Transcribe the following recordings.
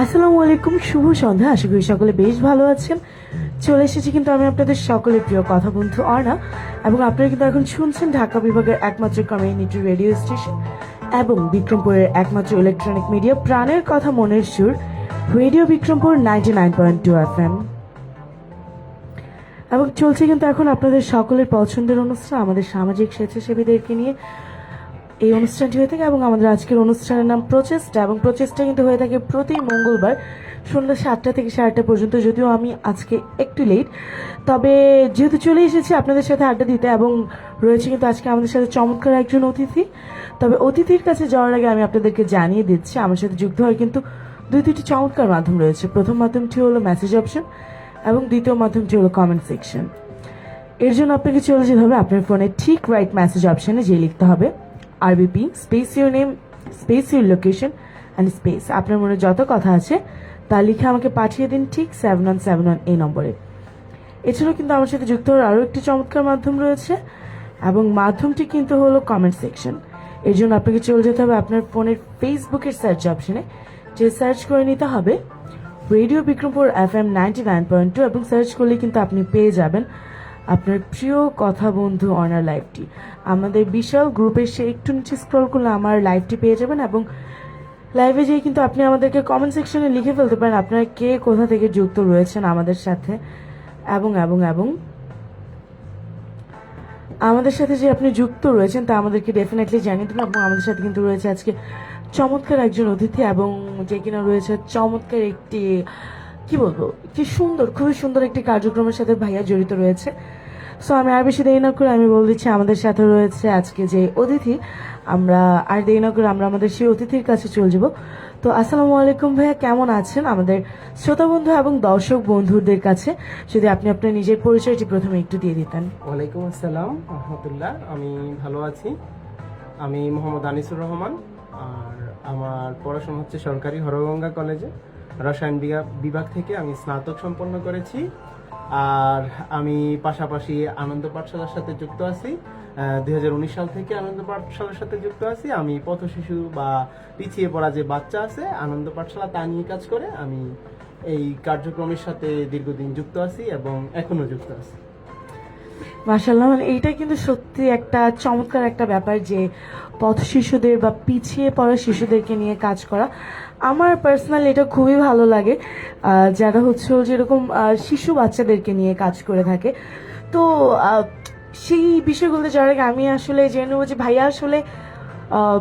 আসসালামু আলাইকুম, শুভ সন্ধ্যা। আশা করি সকলে বেশ ভালো আছেন। চলে এসেছি কিন্তু আমি আপনাদের সকলের প্রিয় কথা বন্ধু অর্ণা, এবং আপনারা কিন্তু এখন শুনছেন ঢাকা বিভাগের একমাত্র কমিউনিটি রেডিও স্টেশন এবং বিক্রমপুরের একমাত্র ইলেকট্রনিক মিডিয়া প্রাণের কথা মনের সুর রেডিও বিক্রমপুর 99.2 FM। এবং চলছে কিন্তু এখন আপনাদের সকলের পছন্দের অনুষ্ঠান আমাদের সামাজিক স্বেচ্ছাসেবীদেরকে নিয়ে এই অনুষ্ঠানটি হয়ে থাকে, এবং আমাদের আজকের অনুষ্ঠানের নাম প্রচেষ্টা, এবং প্রচেষ্টা কিন্তু হয়ে থাকে প্রতি মঙ্গলবার সন্ধ্যা 7টা থেকে 8:30 পর্যন্ত। যদিও আমি আজকে একটু লেট, তবে যেহেতু চলে এসেছি আপনাদের সাথে আড্ডা দিতে, এবং রয়েছে কিন্তু আজকে আমাদের সাথে চমৎকার একজন অতিথি। তবে অতিথির কাছে যাওয়ার আগে আমি আপনাদেরকে জানিয়ে দিচ্ছি আমার সাথে যুক্ত হওয়ার কিন্তু দুটি চমৎকার মাধ্যম রয়েছে। প্রথম মাধ্যমটি হলো মেসেজ অপশন এবং দ্বিতীয় মাধ্যমটি হলো কমেন্ট সেকশন। এর জন্য আপনাকে চলে যেতে হবে আপনার ফোনে ঠিক রাইট মেসেজ অপশনে, যে লিখতে হবে RBP space your name space your location and space আপনার মনে যত কথা আছে তা লিখে আমাকে পাঠিয়ে দিন ঠিক 7171 এই নম্বরে। এছাড়াও কিন্তু আমার সাথে যুক্ত হওয়ার আরও একটি চমৎকার মাধ্যম রয়েছে, এবং মাধ্যমটি কিন্তু হলো কমেন্ট সেকশন। এর জন্য আপনাকে চলে যেতে হবে আপনার ফোনের ফেসবুকের সার্চ অপশনে, যে সার্চ করে নিতে হবে রেডিও বিক্রমপুর FM 99.2, এবং সার্চ করলে কিন্তু আপনি পেয়ে যাবেন আপনার প্রিয় কথা বন্ধু অনার লাইভটি। আমাদের বিশাল গ্রুপের সে একটু নিচে স্ক্রল করলে আমার লাইভটি পেয়ে যাবেন, এবং লাইভে যেয়ে কিন্তু আপনি আমাদেরকে কমেন্ট সেকশনে লিখে ফেলতে পারেন আপনারা কে কোথা থেকে যুক্ত রয়েছেন আমাদের সাথে, এবং এবং এবং আমাদের সাথে যে আপনি যুক্ত রয়েছেন তা আমাদেরকে ডেফিনেটলি জানিয়ে দেবেন। এবং আমাদের সাথে কিন্তু রয়েছে আজকে চমৎকার একজন অতিথি, এবং যে কিনা রয়েছে চমৎকার একটি কি বলবো কি সুন্দর, খুবই সুন্দর একটি কার্যক্রমের সাথে ভাইয়া জড়িত রয়েছে। সো আমি আর বেশি দেরি না করে আমি বলে দিচ্ছি আমাদের সাথে রয়েছে আজকে যে অতিথি। আমরা আর দেরি না করে আমরা আমাদের সেই অতিথির কাছে চলে যাব। তো আসসালামু আলাইকুম ভাইয়া, কেমন আছেন? আমাদের শ্রোতা বন্ধু এবং দর্শক বন্ধুদের কাছে যদি আপনি আপনার নিজের পরিচয়টি প্রথমে একটু দিয়ে দিতেন। ওয়ালাইকুম আসসালাম রহমতুল্লাহ। আমি ভালো আছি। আমি মোহাম্মদ আনিসুর রহমান, আর আমার পড়াশোনা হচ্ছে সরকারি হরগঙ্গা কলেজে রসায়ন বিভাগ থেকে আমি স্নাতক সম্পন্ন করেছি। আর আমি পাশাপাশি আনন্দ পাঠশালার সাথে যুক্ত আছি। 2019 সাল থেকে আনন্দ পাঠশালার সাথে যুক্ত আছি। আমি পথ শিশু বা পিছিয়ে পড়া যে বাচ্চা আছে আনন্দ পাঠশালা তা নিয়ে কাজ করে আমি এই কার্যক্রমের সাথে দীর্ঘদিন যুক্ত আছি এবং এখনো যুক্ত আছি। মাশাআল্লাহ, মানে এইটা কিন্তু সত্যি একটা চমৎকার একটা ব্যাপার যে পথ শিশুদের বা পিছিয়ে পড়া শিশুদেরকে নিয়ে কাজ করা। আমার পার্সোনালি এটা খুবই ভালো লাগে, যারা হচ্ছে যেরকম শিশু বাচ্চাদেরকে নিয়ে কাজ করে থাকে। তো সেই বিষয়গুলো যারা আমি আসলে জেনে নেবো যে ভাইয়া আসলে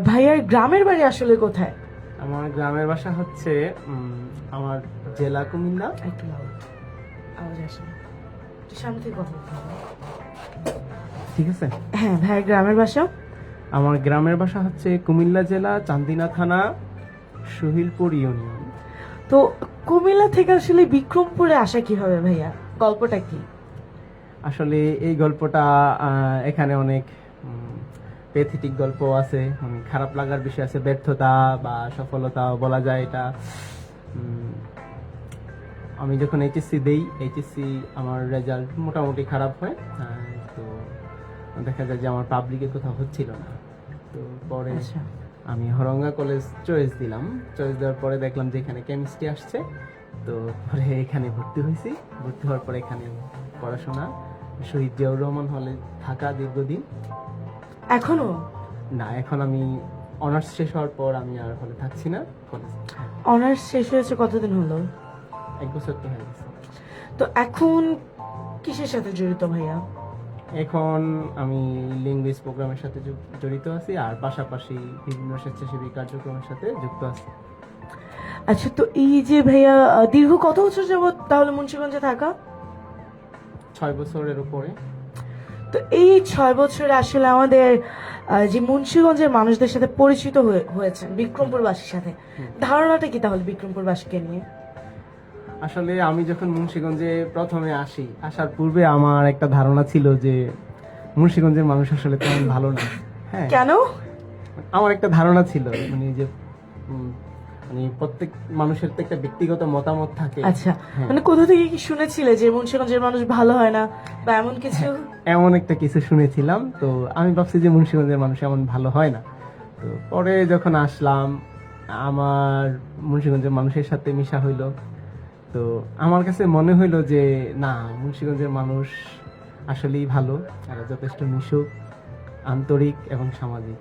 ভাইয়ার গ্রামের বাড়ি আসলে কোথায়? আমার গ্রামের বাসা হচ্ছে আমার জেলা কুমিল্লা। একটু আওয়াজ আসে না, একটু সামনে থেকে কথা বলতে হবে। ঠিক আছে। হ্যাঁ, ভাইয়ার গ্রামের বাসা? আমার গ্রামের বাসা হচ্ছে কুমিল্লা জেলা চান্দিনা থানা শহীলপুর ইউনিয়ন। তো কুমিল্লা থেকে আসলে বিক্রমপুরে আসা কিভাবে ভাইয়া, গল্পটা কি? আসলে এই গল্পটা এখানে অনেক প্যাথেটিক গল্প আছে, খারাপ লাগার বিষয় আছে, ব্যর্থতা বা সফলতা বলা যায় এটা। আমি যখন এইচএসসি দেই, এইচএসসি আমার রেজাল্ট মোটামুটি খারাপ হয়। তো দেখা যায় যে আমার পাবলিকে কোথাও হচ্ছিল না। তো পরে আমি হরঙ্গা কলেজ চয়েস দিলাম। চয়েস দেওয়ার পরে দেখলাম যে এখানে কেমিস্ট্রি আসছে। তো পরে এখানে ভর্তি হয়েছি। ভর্তি হওয়ার পরে এখানে পড়াশোনা, শহীদ জিয়াউর রহমান হলে থাকা দীর্ঘদিন। এখনো না, এখন আমি অনার্স শেষ হওয়ার পর আমি আর হলে থাকছি না। কলেজ অনার্স শেষ হয়েছে কতদিন হলো? 1 বছর তো হয়ে গেছে। তো এখন কিসের সাথে জড়িত ভাইয়া? এখন আমি ল্যাঙ্গুয়েজ প্রোগ্রামের সাথে জড়িত আছি, আর পাশাপাশি বিভিন্ন স্বেচ্ছাসেবী কার্যক্রমের সাথে যুক্ত আছি। আচ্ছা, তো এই যে ভাইয়া দীর্ঘ কত বছর যাবত তাহলে মুন্সিগঞ্জে থাকা? 6 বছরের উপরে। তো এই 6 বছরে আসলে আমাদের যে মুন্সিগঞ্জের মানুষদের সাথে পরিচিত হয়েছেন বিক্রমপুরবাসীর সাথে, ধারণাটা কি তাহলে বিক্রমপুরবাসীকে নিয়ে? আসলে আমি যখন মুন্সিগঞ্জে প্রথমে আসার পূর্বে আমার একটা ধারণা ছিল যে মুন্সিগঞ্জের মানুষ আসলে তেমন ভালো না। হ্যাঁ, কেন? আমার একটা ধারণা ছিল মানে যে মানে প্রত্যেক মানুষের তো একটা ব্যক্তিগত মতামত থাকে। আচ্ছা, মানে কোথা থেকে কি শুনেছিলে যে মুন্সিগঞ্জের মানুষ ভালো হয় না বা এমন কিছু? এমন একটা কিছু শুনেছিলাম, তো আমি ভাবছি যে মুন্সিগঞ্জের মানুষ এমন ভালো হয় না। তো পরে যখন আসলাম আমার মুন্সিগঞ্জের মানুষের সাথে মিশা হইলো, তো আমার কাছে মনে হইলো যে না, মুন্সিগঞ্জের মানুষ আসলেই ভালো, এরা যথেষ্ট মিশুক, আন্তরিক এবং সামাজিক।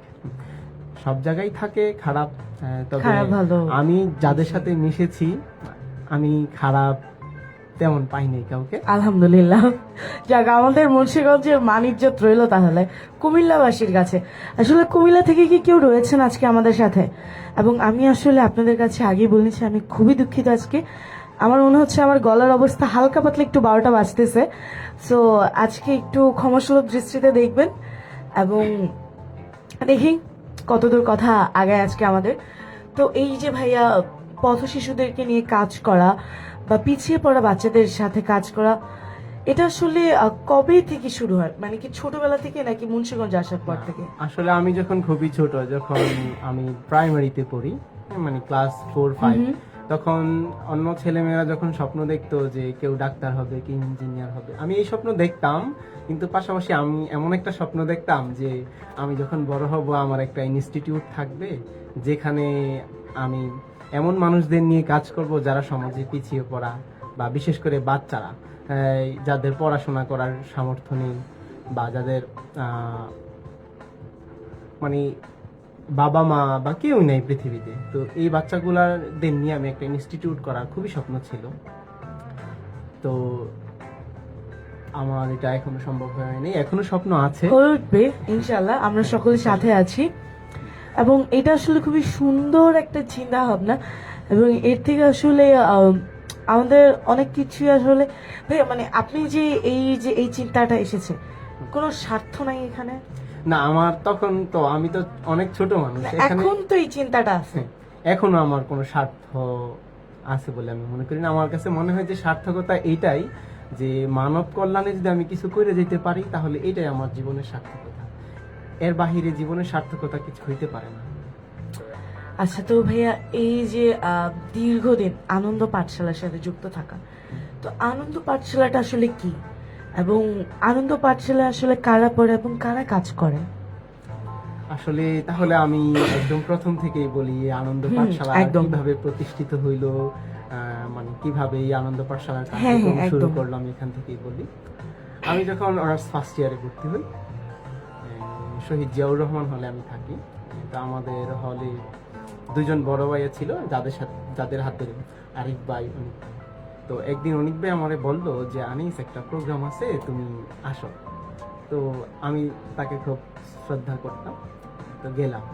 সব জায়গায় থাকে খারাপ, তবে খারাপ ভালো। আমি যাদের সাথে মিশেছি আমি খারাপ তেমন পাইনি কাউকে। আলহামদুলিল্লাহ। যাক, আমাদের মুন্সিগঞ্জের মানিজ্যত রইল তাহলে কুমিল্লাবাসীর কাছে। আসলে কুমিল্লা থেকে কি কেউ রয়েছেন আজকে আমাদের সাথে? এবং আমি আসলে আপনাদের কাছে আগেই বলেছি আমি খুবই দুঃখিত আজকে। আমার মনে হচ্ছে আমার গলার অবস্থা হালকা পাতলা একটু 12টা বাজতেছে। সো আজকে একটু ক্ষমাসুলভ দৃষ্টিতে দেখবেন এবং দেখি কতদূর কথা আগায় আজকে আমাদের। তো এই যে ভাইয়া, পথ শিশুদেরকে নিয়ে কাজ করা বা পিছিয়ে পড়া বাচ্চাদের সাথে কাজ করা, এটা আসলে কবে থেকে শুরু হয়? মানে কি ছোটবেলা থেকে নাকি মুন্সিগঞ্জ আসার পর থেকে? আসলে আমি যখন খুবই ছোট, যখন আমি প্রাইমারিতে পড়ি, মানে ক্লাস 4-5, তখন অন্য ছেলেমেয়েরা যখন স্বপ্ন দেখতো যে কেউ ডাক্তার হবে, কি ইঞ্জিনিয়ার হবে, আমি এই স্বপ্ন দেখতাম, কিন্তু পাশাপাশি আমি এমন একটা স্বপ্ন দেখতাম যে আমি যখন বড় হব আমার একটা ইনস্টিটিউট থাকবে, যেখানে আমি এমন মানুষদের নিয়ে কাজ করব যারা সমাজে পিছিয়ে পড়া, বা বিশেষ করে বাচ্চারা, যাদের পড়াশোনা করার সামর্থ্য নেই, বা যাদের মানে বাবা মা বা কেউ নেই পৃথিবীতে, তো এই বাচ্চাগুলাদের নিয়ে আমি একটা ইনস্টিটিউট করার খুবই স্বপ্ন ছিল। তো আমার এটা এখনো সম্ভব হয়নি, এখনো স্বপ্ন আছে। হয়ে উঠবে ইনশাল্লাহ, আমরা সকলের সাথে আছি। এবং এটা আসলে খুবই সুন্দর একটা চিন্তা ভাবনা, এবং এর থেকে আসলে আমাদের অনেক কিছু আসলে ভাইয়া, মানে আপনি যে এই চিন্তাটা এসেছে, কোনো স্বার্থ নাই এখানে? না, আমার তখন তো, আমি তো অনেক ছোট মানুষ, এখানে এখন তো এই চিন্তাটা আছে। এখনো আমার কোনো স্বার্থ আছে বলে আমি মনে করি না। আমার কাছে মনে হয় যে সার্থকতা এইটাই, যে মানব কল্যাণে যদি আমি কিছু করে যেতে পারি তাহলে এটাই আমার জীবনের সার্থকতা। এর বাহিরে জীবনের সার্থকতা কিছু হইতে পারে না। আচ্ছা, তো ভাইয়া এই যে দীর্ঘদিন আনন্দ পাঠশালার সাথে যুক্ত থাকা, তো আনন্দ পাঠশালাটা আসলে কি, এবং আনন্দ পাঠশালা আসলে কারা পড়ে এবং কারা কাজ করে? আসলে তাহলে আমি একদম প্রথম থেকেই বলি, এই আনন্দ পাঠশালা একদম। কিভাবে প্রতিষ্ঠিত হইলো, মানে কিভাবে এই আনন্দ পাঠশালার হ্যাঁ, কার্যক্রম শুরু একদম। করলাম, এখান থেকেই বলি। আমি যখন অনার্স ফার্স্ট ইয়ারে ভর্তি হই, শহীদ জিয়াউর রহমান হলে আমি থাকি। তো আমাদের হলে দুজন বড় ভাইয়া ছিল, যাদের হাত ধরে আরিফ ভাই, অনিক ভাই। তো একদিন অনিক ভাই আমারে বললো যে আনিস, একটা প্রোগ্রাম আছে, তুমি আসো। তো আমি তাকে খুব শ্রদ্ধা করতাম, তো গেলাম।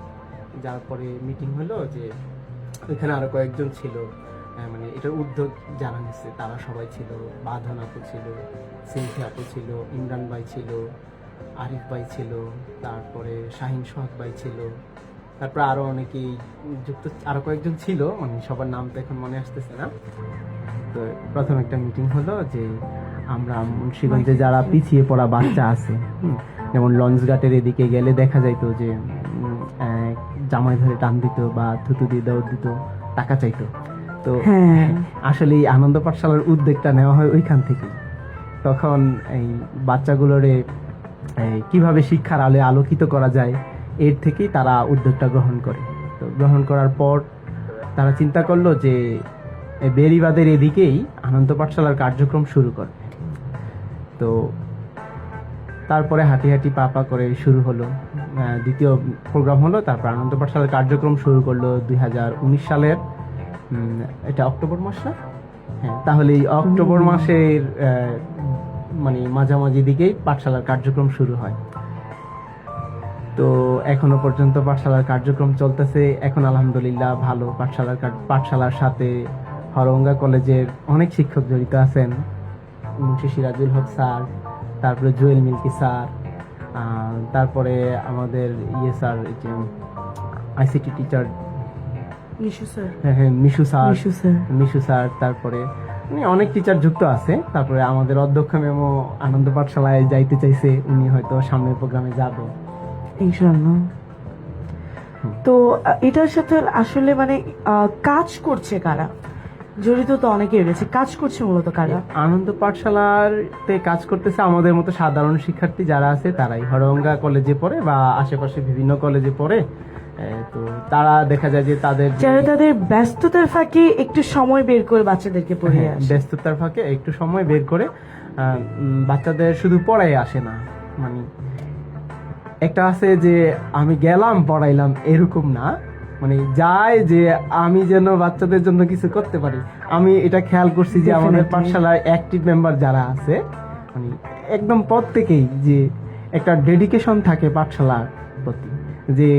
যার পরে মিটিং হলো, যে ওইখানে আরো কয়েকজন ছিল, মানে এটার উদ্যোগ যারা নিচ্ছে তারা সবাই ছিল। বাঁধন আপু ছিল, সিনথি আপু ছিল, ইমরান ভাই ছিল, আরিফ ভাই ছিল, তারপরে শাহিন সোহাগ ভাই ছিল, তারপরে আরো অনেকেই যুক্ত, আরো কয়েকজন ছিল, মানে সবার নাম তো এখন মনে আসতেছে না। তো প্রথম একটা মিটিং হলো যে আমরা মুন্সিগঞ্জে যারা পিছিয়ে পড়া বাচ্চা আছে, যেমন লঞ্চঘাটের এদিকে গেলে দেখা যাইতো যে জামাই ধরে টান দিত বা থুতু দিয়ে দৌড় দিত, টাকা চাইতো। তো হ্যাঁ। আসলে এই আনন্দ পাঠশালার উদ্যোগটা নেওয়া হয় ওইখান থেকে। তখন এই বাচ্চাগুলোরে কিভাবে শিক্ষার আলোয় আলোকিত করা যায়, এর থেকেই তারা উদ্যোগটা গ্রহণ করে। তো গ্রহণ করার পর তারা চিন্তা করলো যে বেড়িবাঁধের এদিকেই আনন্দ পাঠশালার কার্যক্রম শুরু করে। তো তারপরে হাঁটি হাঁটি পা পা করে শুরু হলো, দ্বিতীয় প্রোগ্রাম হলো। তারপর আনন্দ পাঠশালার কার্যক্রম শুরু করলো 2019 সালের, এটা অক্টোবর মাস না? হ্যাঁ, তাহলে এই অক্টোবর মাসের মানে মাঝামাঝি দিকেই পাঠশালার কার্যক্রম শুরু হয়। তো এখনো পর্যন্ত পাঠশালার কার্যক্রম চলতেছে। এখন আলহামদুলিল্লাহ ভালো। পাঠশালার সাথে হরগঙ্গা কলেজের অনেক শিক্ষক জড়িত আছেন, মুন্সি সিরাজুল হক স্যার, তারপরে জুয়েল মিল্কি স্যার, তারপরে আমাদের স্যার, যে আইসিটি টিচার মিশু স্যার, তারপরে অনেক টিচার যুক্ত আছে। তারপরে আমাদের অধ্যক্ষ মেমো আনন্দ পাঠশালায় যাইতে চাইছে, উনি হয়তো সামনের প্রোগ্রামে যাবে ইনশাআল্লাহ। তো এটার সাথে আসলে মানে কাজ করছে কারা? জড়িত তো অনেকেই রয়েছে, কাজ করছে মূলত কারা? আনন্দ পাঠশালাতে কাজ করতেছে আমাদের মতো সাধারণ শিক্ষার্থী যারা আছে তারাই হরগঙ্গা কলেজে পড়ে বা আশেপাশে বিভিন্ন কলেজে পড়ে। তো তারা দেখা যায় যে তাদের যারা তাদের ব্যস্ততার ফাঁকে একটু সময় বের করে বাচ্চাদেরকে পড়িয়ে আসে। ব্যস্ততার ফাঁকে একটু সময় বের করে বাচ্চাদের শুধু পড়াই আসে না, মানে একটা আছে যে আমি গেলাম পড়াইলাম এরকম না, মানে যায় যে আমি যেন বাচ্চাদের জন্য কিছু করতে পারি। আমি এটা খেয়াল করছি যে আমাদের Definitely. পাঠশালায় অ্যাক্টিভ মেম্বার যারা আছে মানে একদম প্রত্যেকেই যে একটা ডেডিকেশন থাকে পাঠশালার প্রতি, যে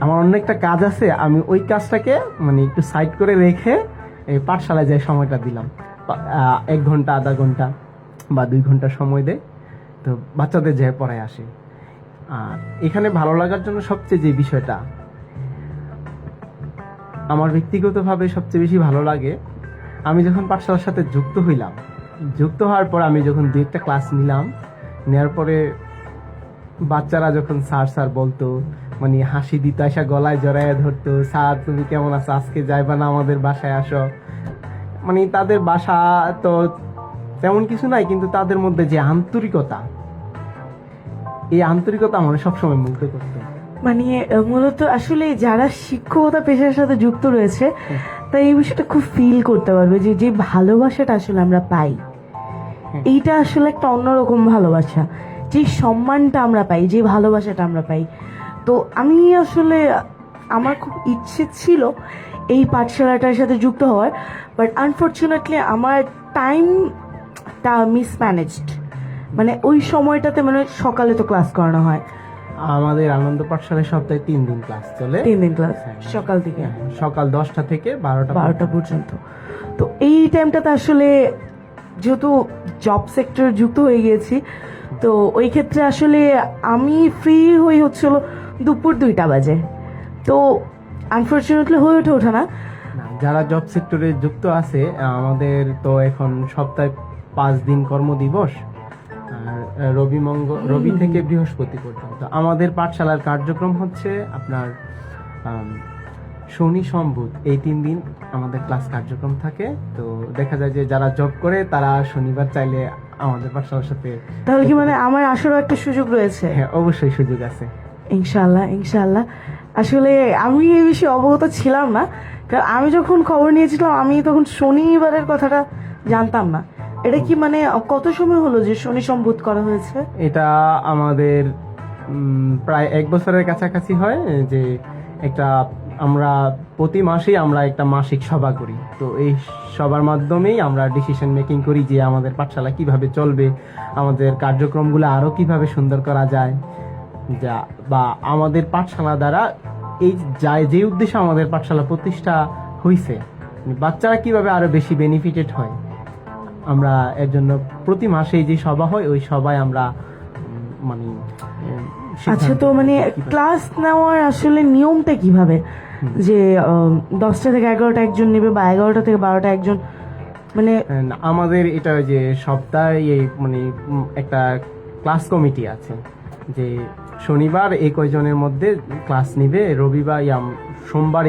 আমার অন্য একটা কাজ আছে আমি ওই কাজটাকে মানে একটু সাইড করে রেখে এই পাঠশালায় যাই সময়টা দিলাম, 1 ঘন্টা আধা ঘন্টা বা 2 ঘন্টা সময় দেয়, তো বাচ্চাদের যে পড়ায় আসে। আর এখানে ভালো লাগার জন্য সবচেয়ে যে বিষয়টা আমার ব্যক্তিগতভাবে সবচেয়ে বেশি ভালো লাগে, আমি যখন পাঠশালার সাথে যুক্ত হইলাম, যুক্ত হওয়ার পর আমি যখন 2-1টা ক্লাস নিলাম, নেওয়ার পরে বাচ্চারা যখন স্যার স্যার বলতো, মানে হাসি দিত, আসা গলায় জড়ায় ধরতো, স্যার তুমি কেমন আছো, আজকে যাইবা না আমাদের বাসায় আসো। মানে তাদের বাসা তো তেমন কিছু নাই, কিন্তু তাদের মধ্যে যে আন্তরিকতা, এই আন্তরিকতা আমার সবসময় মুগ্ধ করতো। মানে মূলত আসলে যারা শিক্ষকতা পেশার সাথে যুক্ত রয়েছে তাই এই বিষয়টা খুব ফিল করতে পারবে যে যে ভালোবাসাটা আসলে আমরা পাই, এইটা আসলে একটা অন্যরকম ভালোবাসা, যে সম্মানটা আমরা পাই, যে ভালোবাসাটা আমরা পাই। তো আমি আসলে আমার খুব ইচ্ছে ছিল এই পাঠশালাটার সাথে যুক্ত হওয়ার, বাট আনফর্চুনেটলি আমার টাইমটা মিসম্যানেজড। মানে ওই সময়টাতে মানে সকালে তো ক্লাস করানো হয়, আমাদের আনন্দ পাঠশালায় সপ্তাহে 3 দিন ক্লাস চলে, 3 দিন ক্লাস সকাল থেকে সকাল 10টা থেকে 12টা পর্যন্ত। তো এই টাইমটাতে আসলে যেহেতু জব সেক্টর যুক্ত হয়ে গিয়েছি, তো ওই ক্ষেত্রে আসলে আমি ফ্রি হই হচ্ছিল দুপুর 2টা বাজে, তো আনফর্চুনেটলি হয়ে ওঠে না। না, যারা জব সেক্টরে যুক্ত আছে আমাদের তো এখন সপ্তাহে 5 দিন কর্মদিবস, আর রবি থেকে বৃহস্পতি পর্যন্ত আমাদের পাঠশালার কার্যক্রম হচ্ছে আপনার শনি সোম বুধ, এই 3 দিন আমাদের ক্লাস কার্যক্রম থাকে। তো দেখা যায় যে যারা জব করে তারা শনিবার চাইলে আমাদের পাঠশালার সাথে, তাহলে কি মানে আমার আসারও একটা সুযোগ রয়েছে? হ্যাঁ অবশ্যই সুযোগ আছে। ইনশাল্লাহ ইনশাল্লাহ। আসলে আমি এই বিষয়ে অবগত ছিলাম না, কারণ আমি যখন খবর নিয়েছিলাম আমি তখন শনিবারের কথাটা জানতাম না। এটা কি মানে কত সময় হলো যে শনি সম্বোধ করা হয়েছে? এটা আমাদের প্রায় 1 বছরের কাছাকাছি হয়, যে একটা আমরা প্রতি মাসেই আমরা একটা মাসিক সভা করি। তো এই সবার মাধ্যমেই আমরা ডিসিশন মেকিং করি যে আমাদের পাঠশালা কিভাবে চলবে, আমাদের কার্যক্রমগুলো আরো কিভাবে সুন্দর করা যায়, যা বা আমাদের পাঠশালা দ্বারা এই যে উদ্দেশ্যে আমাদের পাঠশালা প্রতিষ্ঠা হয়েছে, বাচ্চারা কিভাবে আরো বেশি বেনিফিটেড হয়, আমরা এর জন্য প্রতি মাসে যে সভা হয় ওই সভায় আমরা মানে আচ্ছা, তো মানে ক্লাস নেওয়ার আসলে নিয়মটা কিভাবে, যে 10টা থেকে 11টা একজন নেবে বা 11টা থেকে 12টা একজন, মানে আমাদের এটা যে সপ্তাহে এই মানে একটা ক্লাস কমিটি আছে, যে শনিবার এই কয়জনের মধ্যে ক্লাস নিবে, রবিবার সোমবার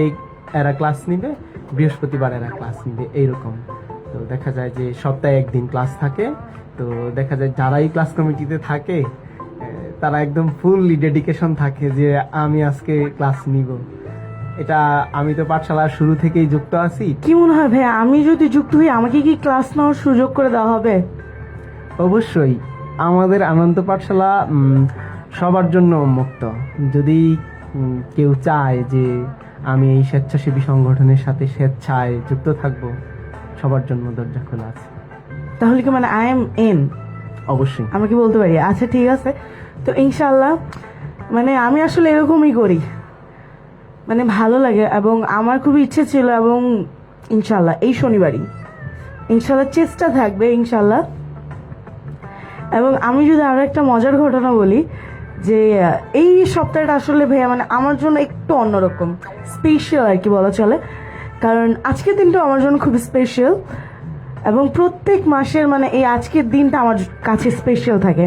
এরা ক্লাস নিবে, বৃহস্পতিবার এরা ক্লাস নিবে, এইরকম। তো দেখা যায় যে সপ্তাহে 1 দিন ক্লাস থাকে। তো দেখা যায় যারা এই ক্লাস কমিটিতে থাকে তারা একদম ফুললি ডেডিকেশন থাকে যে আমি আজকে ক্লাস নিব। এটা আমি তো পাঠশালার শুরু থেকেই যুক্ত আছি। কি মনে হয় ভাই, আমি যদি যুক্ত হই আমাকে কি ক্লাস নেওয়ার সুযোগ করে দেওয়া হবে? অবশ্যই, আমাদের আনন্দ পাঠশালা সবার জন্য উন্মুক্ত। যদি কেউ চায় যে আমি এই স্বেচ্ছাসেবী সংগঠনের সাথে স্বেচ্ছায় যুক্ত থাকব, সবার জন্য দরজা খোলা আছে। তাহলে কি মানে আই এম ইন? অবশ্যই আমি কি বলতে পারি? আচ্ছা ঠিক আছে, তো ইনশাল্লাহ মানে আমি আসলে এরকমই করি, মানে ভালো লাগে এবং আমার খুবই ইচ্ছে ছিল, এবং ইনশাল্লাহ এই শনিবারই ইনশাল্লাহ চেষ্টা থাকবে ইনশাল্লাহ। এবং আমি যদি আরো একটা মজার ঘটনা বলি, যে এই সপ্তাহটা আসলে ভাইয়া মানে আমার জন্য একটু অন্যরকম স্পেশাল আর কি বলা চলে, কারণ আজকের দিনটা আমার জন্য খুব স্পেশাল, এবং প্রত্যেক মাসের মানে এই আজকের দিনটা আমার কাছে স্পেশাল থাকে,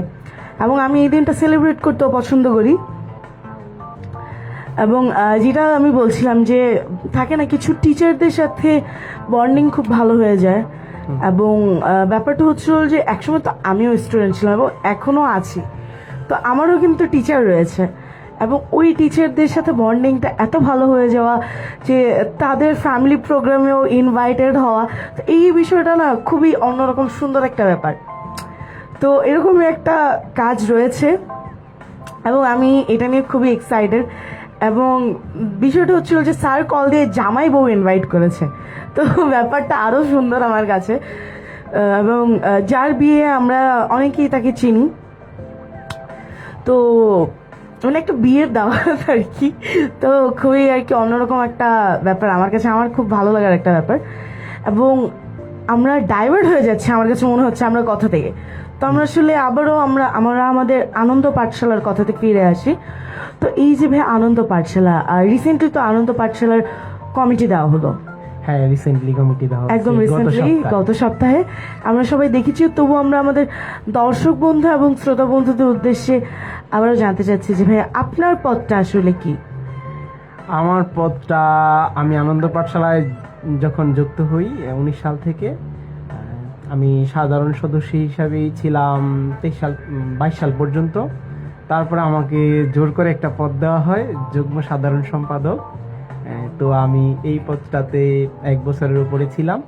এবং আমি এই দিনটা সেলিব্রেট করতেও পছন্দ করি। এবং যেটা আমি বলছিলাম যে থাকে না কিছু টিচারদের সাথে বন্ডিং খুব ভালো হয়ে যায়, এবং ব্যাপারটা হচ্ছিল যে একসময় তো আমিও স্টুডেন্ট ছিলাম এবং এখনও আছি, তো আমারও কিন্তু টিচার রয়েছে, এবং ওই টিচারদের সাথে বন্ডিংটা এত ভালো হয়ে যাওয়া যে তাদের ফ্যামিলি প্রোগ্রামেও ইনভাইটেড হওয়া, তো এই বিষয়টা না খুবই অন্যরকম সুন্দর একটা ব্যাপার। তো এরকমই একটা কাজ রয়েছে এবং আমি এটা নিয়ে খুবই এক্সাইটেড। এবং বিষয়টা হচ্ছিল যে স্যার কল দিয়ে জামাই বউ ইনভাইট করেছে, তো ব্যাপারটা আরও সুন্দর আমার কাছে। এবং যার বিয়ে আমরা অনেকেই তাকে চিনি, তো মানে একটা বিয়ের দাওয়াত আর কি, তো খুবই আর কি অন্যরকম একটা ব্যাপার আমার কাছে, আমার খুব ভালো লাগার একটা ব্যাপার। এবং আমরা ডাইভার্ট হয়ে যাচ্ছি আমার কাছে মনে হচ্ছে আমরা কথা থেকে, তো আমরা আসলে আবারও আমরা আমাদের আনন্দ পাঠশালার কথাতে ফিরে আসি। তো এই যে ভাই আনন্দ পাঠশালা, রিসেন্টলি তো আনন্দ পাঠশালার কমিটি দেওয়া হলো, হ্যাঁ রিসেন্টলি কমিটি দেওয়া হয়েছে, একদম গত রিসেন্টলি সপ্তাহে। গত সপ্তাহে আমরা সবাই দেখেছি। তবু আমরা আমাদের দর্শক বন্ধু এবং শ্রোতা বন্ধুদের উদ্দেশ্যে আবারও জানতে চাচ্ছি যে ভাই আপনার পদটা আসলে কি? আমার পদটা, আমি আনন্দ পাঠশালায় যখন যুক্ত হই 19 সাল থেকে, আমি সাধারণ সদস্য হিসাবেই ছিলাম 22 সাল পর্যন্ত। তারপরে আমাকে জোর করে একটা পদ দেওয়া হয়, যুগ্ম সাধারণ সম্পাদক। তো আমি এই পদটাতে 1 বছরের উপরে ছিলাম।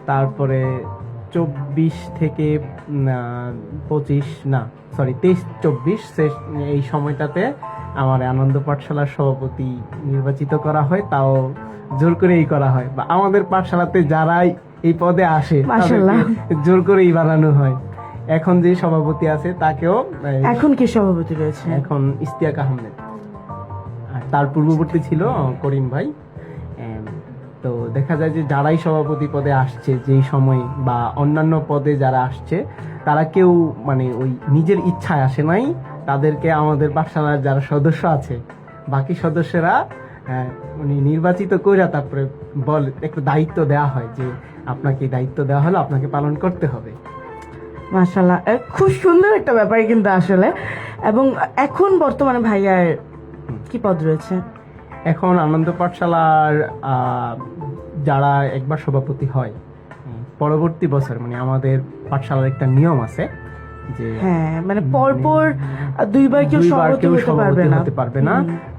তারপরে 24 থেকে 23-24 এই সময়টাতে আমার আনন্দ পাঠশালার সভাপতি নির্বাচিত করা হয়, তাও জোর করেই করা হয়, বা আমাদের পাঠশালাতে যারাই এই পদে আসে মাশাআল্লাহ। তাদেরকে জোর করেই বানানো হয়। এখন যে সভাপতি আছে তাকেও এখন কি সভাপতি রয়েছে? এখন ইস্তিয়াক আহমেদ, আর তার পূর্ববর্তী ছিল করিম ভাই। তো দেখা যায় যে যারাই সভাপতি পদে আসছে যেই সময়, বা অন্যান্য পদে যারা আসছে, তারা কেউ মানে ওই নিজের ইচ্ছায় আসে নাই, তাদেরকে আমাদের পাঠশালার যারা সদস্য আছে বাকি সদস্যরা উনি নির্বাচিত কইরা তারপরে একটা দায়িত্ব দেওয়া হয় যে আপনাকে দায়িত্ব দেওয়া হলো, আপনাকে পালন করতে হবে। মাশাআল্লাহ, খুব সুন্দর একটা ব্যাপার কিন্তু আসলে। এবং এখন বর্তমানে ভাইয়ার কি পদ রয়েছে? এখন আনন্দ পাঠশালার যারা একবার সভাপতি হয়, পরবর্তী বছর মানে আমাদের পাঠশালার একটা নিয়ম আছে যে হ্যাঁ, মানে পরপর দুইবার কেউ সভাপতি হতে পারবে না।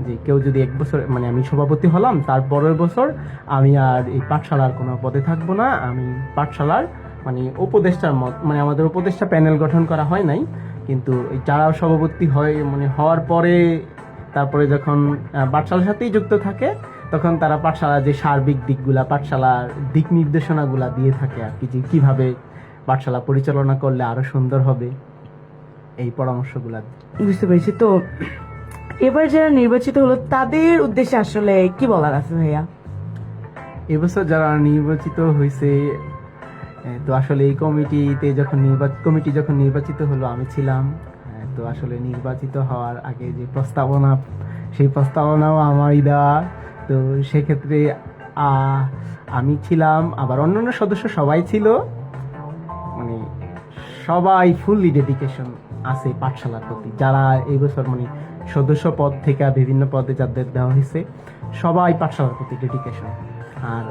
যে কেউ যদি 1 বছর, মানে আমি সভাপতি হলাম, তার পরের বছর আমি আর এই পাঠশালার কোনো পদে থাকবো না, আমি পাঠশালার মানে উপদেষ্টার মানে আমাদের উপদেষ্টা প্যানেল গঠন করা হয় নাই, কিন্তু যারা সভাপতি হয় মানে হওয়ার পরে তারপরে যখন পাঠশালার সাথেই যুক্ত থাকে, তখন তারা পাঠশালার যে সার্বিক দিকগুলা, পাঠশালার দিক নির্দেশনাগুলা দিয়ে থাকে আর কি, যে কিভাবে পাঠশালা পরিচালনা করলে আরো সুন্দর হবে, এই পরামর্শগুলা। বুঝতে পেরেছি। তো এবার যারা নির্বাচিত হলো তাদের উদ্দেশ্যে আসলে কি বলার আছে ভাইয়া? এবছর যারা নির্বাচিত হয়েছে, তো আসলে এই কমিটি যখন নির্বাচিত হলো আমি ছিলাম। তো আসলে নির্বাচিত হওয়ার আগে যে প্রস্তাবনা, সেই প্রস্তাবনাও আমারই দেওয়া। তো সেক্ষেত্রে আমি ছিলাম, আবার অন্যান্য সদস্য সবাই ছিল, মানে সবাই ফুললি ডেডিকেশন আছে পাঠশালার প্রতি। যারা এই বছর মানে সদস্য পদ থেকে বিভিন্ন পদে যাদের দেওয়া হয়েছে, সবাই পাঠশালার প্রতি ডেডিকেশন। আর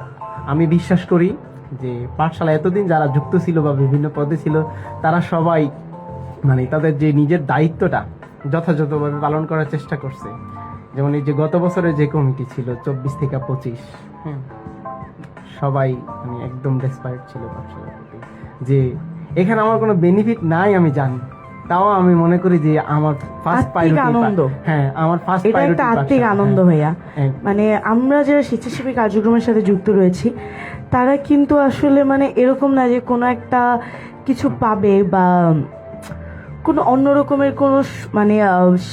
আমি বিশ্বাস করি যে পাঠশালা এতদিন যারা যুক্ত ছিল বা বিভিন্ন পদে ছিল, তারা সবাই মানে তাদের যে নিজের দায়িত্বটা যথাযথভাবে পালন করার চেষ্টা করছে। যেমন এই যে গত বছরের যে কমিটি ছিল 24 থেকে 25, সবাই মানে একদম ডেসপারেট ছিল পাঠশালার প্রতি, যে এখানে আমার কোনো বেনিফিট নাই আমি জানি, তাও আমি মনে করি যে আমার ফার্স্ট প্রায়োরিটি আনন্দ। হ্যাঁ, আমার ফার্স্ট এটা একটা আত্মিক আনন্দ ভাইয়া। মানে আমরা যারা স্বেচ্ছাসেবী কার্যক্রমের সাথে যুক্ত রয়েছি, তারা কিন্তু আসলে মানে এরকম না যে কোনো একটা কিছু পাবে বা কোনো অন্য রকমের কোনো মানে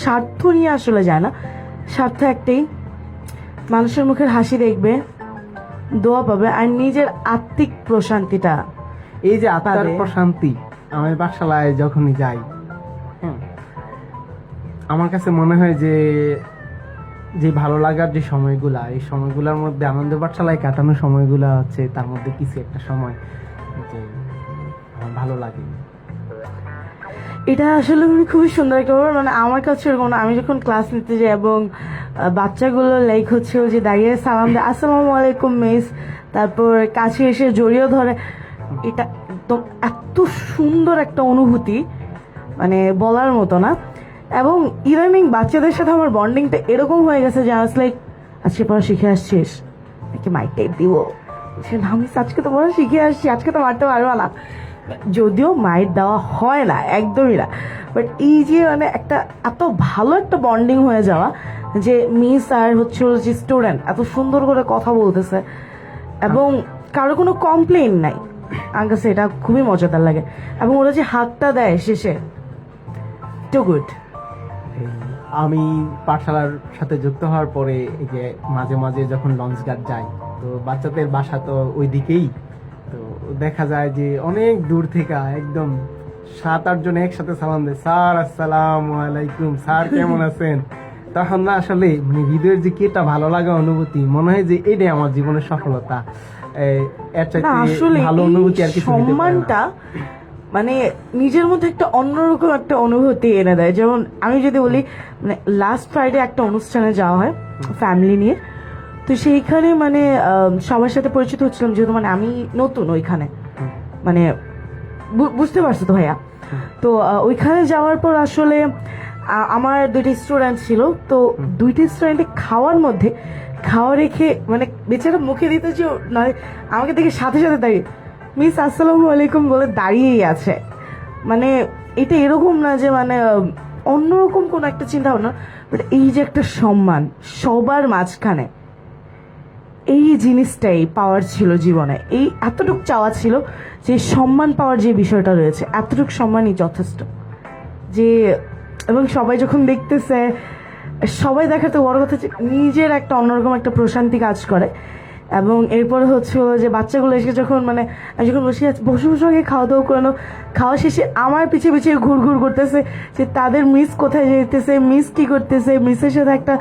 স্বার্থ নিয়ে আসলে যায় না। স্বার্থ একটাই, মানুষের মুখের হাসি দেখবে, দোয়া পাবে, আর নিজের আত্মিক প্রশান্তিটা। এই যে আত্মার প্রশান্তি, আমি পাঠশালায় যখনই যাই, আমার কাছে মনে হয় যে যে ভালো লাগার যে সময়গুলা, এই সময়গুলোর মধ্যে আনন্দ পাঠশালায় কাটানো সময়গুলা হচ্ছে তার মধ্যে কিছু একটা সময় যে আমার ভালো লাগে। এটা আসলে মানে খুবই সুন্দর একটা ব্যাপার, মানে আমার কাছে এরকম না। আমি যখন ক্লাস নিতে যাই এবং বাচ্চাগুলো লাইক হচ্ছে ওই যে দাঁড়িয়ে সালাম দেয়, আসসালামু আলাইকুম মিস, তারপর কাছে এসে জড়িয়ে ধরে, এটা একদম এত সুন্দর একটা অনুভূতি, মানে বলার মতো না। এবং ইদানিং বাচ্চাদের সাথে আমার বন্ডিংটা এরকম হয়ে গেছে যে আজ লাইক আজকে পড়া শিখে আসছিস নাকি মাইক টাইপ দিব, সে না মিস আজকে তো পড়া শিখে আসছি, আজকে তো মারতে পারবো না। যদিও মাইট দেওয়া হয় না, একদমই না, বাট এই যে মানে একটা এত ভালো একটা বন্ডিং হয়ে যাওয়া যে মিস আর হচ্ছে ওর যে স্টুডেন্ট এত সুন্দর করে কথা বলতেছে এবং কারো কোনো কমপ্লেন নাই, আমার কাছে এটা খুবই মজাদার লাগে। এবং ওরা যে হাতটা দেয় শেষে, টু গুড। আমি পাঠশালার সাথে যুক্ত হওয়ার পরে এই যে মাঝে মাঝে যখন লঞ্চ ঘাট যাই, তো বাচ্চাদের বাসা তো ওই দিকেই, তো দেখা যায় যে অনেক দূর থেকে একদম 7-8 জন একসাথে সালাম দেয়, স্যার আসসালামু আলাইকুম, স্যার কেমন আছেন। তখন না আসলে মানে হৃদয়ের যে কি একটা ভালো লাগা অনুভূতি, মনে হয় যে এটাই আমার জীবনের সফলতা। এর চাইতে না আসলে ভালো অনুভূতি আর এই কিছু হতে পারে না। সম্মানটা মানে নিজের মধ্যে একটা অন্যরকম একটা অনুভূতি এনে দেয়। যেমন আমি যদি বলি, মানে লাস্ট ফ্রাইডে একটা অনুষ্ঠানে যাওয়া হয় ফ্যামিলি নিয়ে, তো সেইখানে মানে সবার সাথে পরিচিত হচ্ছিলাম, যেহেতু মানে আমি নতুন ওইখানে, মানে বুঝতে পারছো তো ভাইয়া। তো ওইখানে যাওয়ার পর আসলে আমার দুইটা স্টুডেন্ট ছিল, তো দুইটা স্টুডেন্টে খাওয়ার মধ্যে খাওয়া রেখে মানে বেচারা মুখে দিতে যে নয়, আমাকে দেখে সাথে সাথে দাঁড়িয়ে মিস আসসালামু আলাইকুম বলে দাঁড়িয়েই আছে। মানে এটা এরকম না যে মানে অন্যরকম কোনো একটা চিন্তা ভাবনা, বাট এই যে একটা সম্মান সবার মাঝখানে, এই জিনিসটাই পাওয়ার ছিল জীবনে। এই এতটুকু চাওয়া ছিল যে সম্মান পাওয়ার যে বিষয়টা রয়েছে, এতটুকু সম্মানই যথেষ্ট। যে এবং সবাই যখন দেখতেছে, সবাই দেখাতে বড় কথা যে নিজের একটা অন্যরকম একটা প্রশান্তি কাজ করে। এবং এরপরে হচ্ছে যে বাচ্চাগুলো এসে যখন মানে আমি যখন বসে বসে আগে খাওয়া দাওয়া করানো, খাওয়া শেষে আমার পিছিয়ে পিছিয়ে ঘুর করতেছে যে তাদের মিস কোথায় যেতেছে, মিস কি করতেছে, মিসের সাথে একটা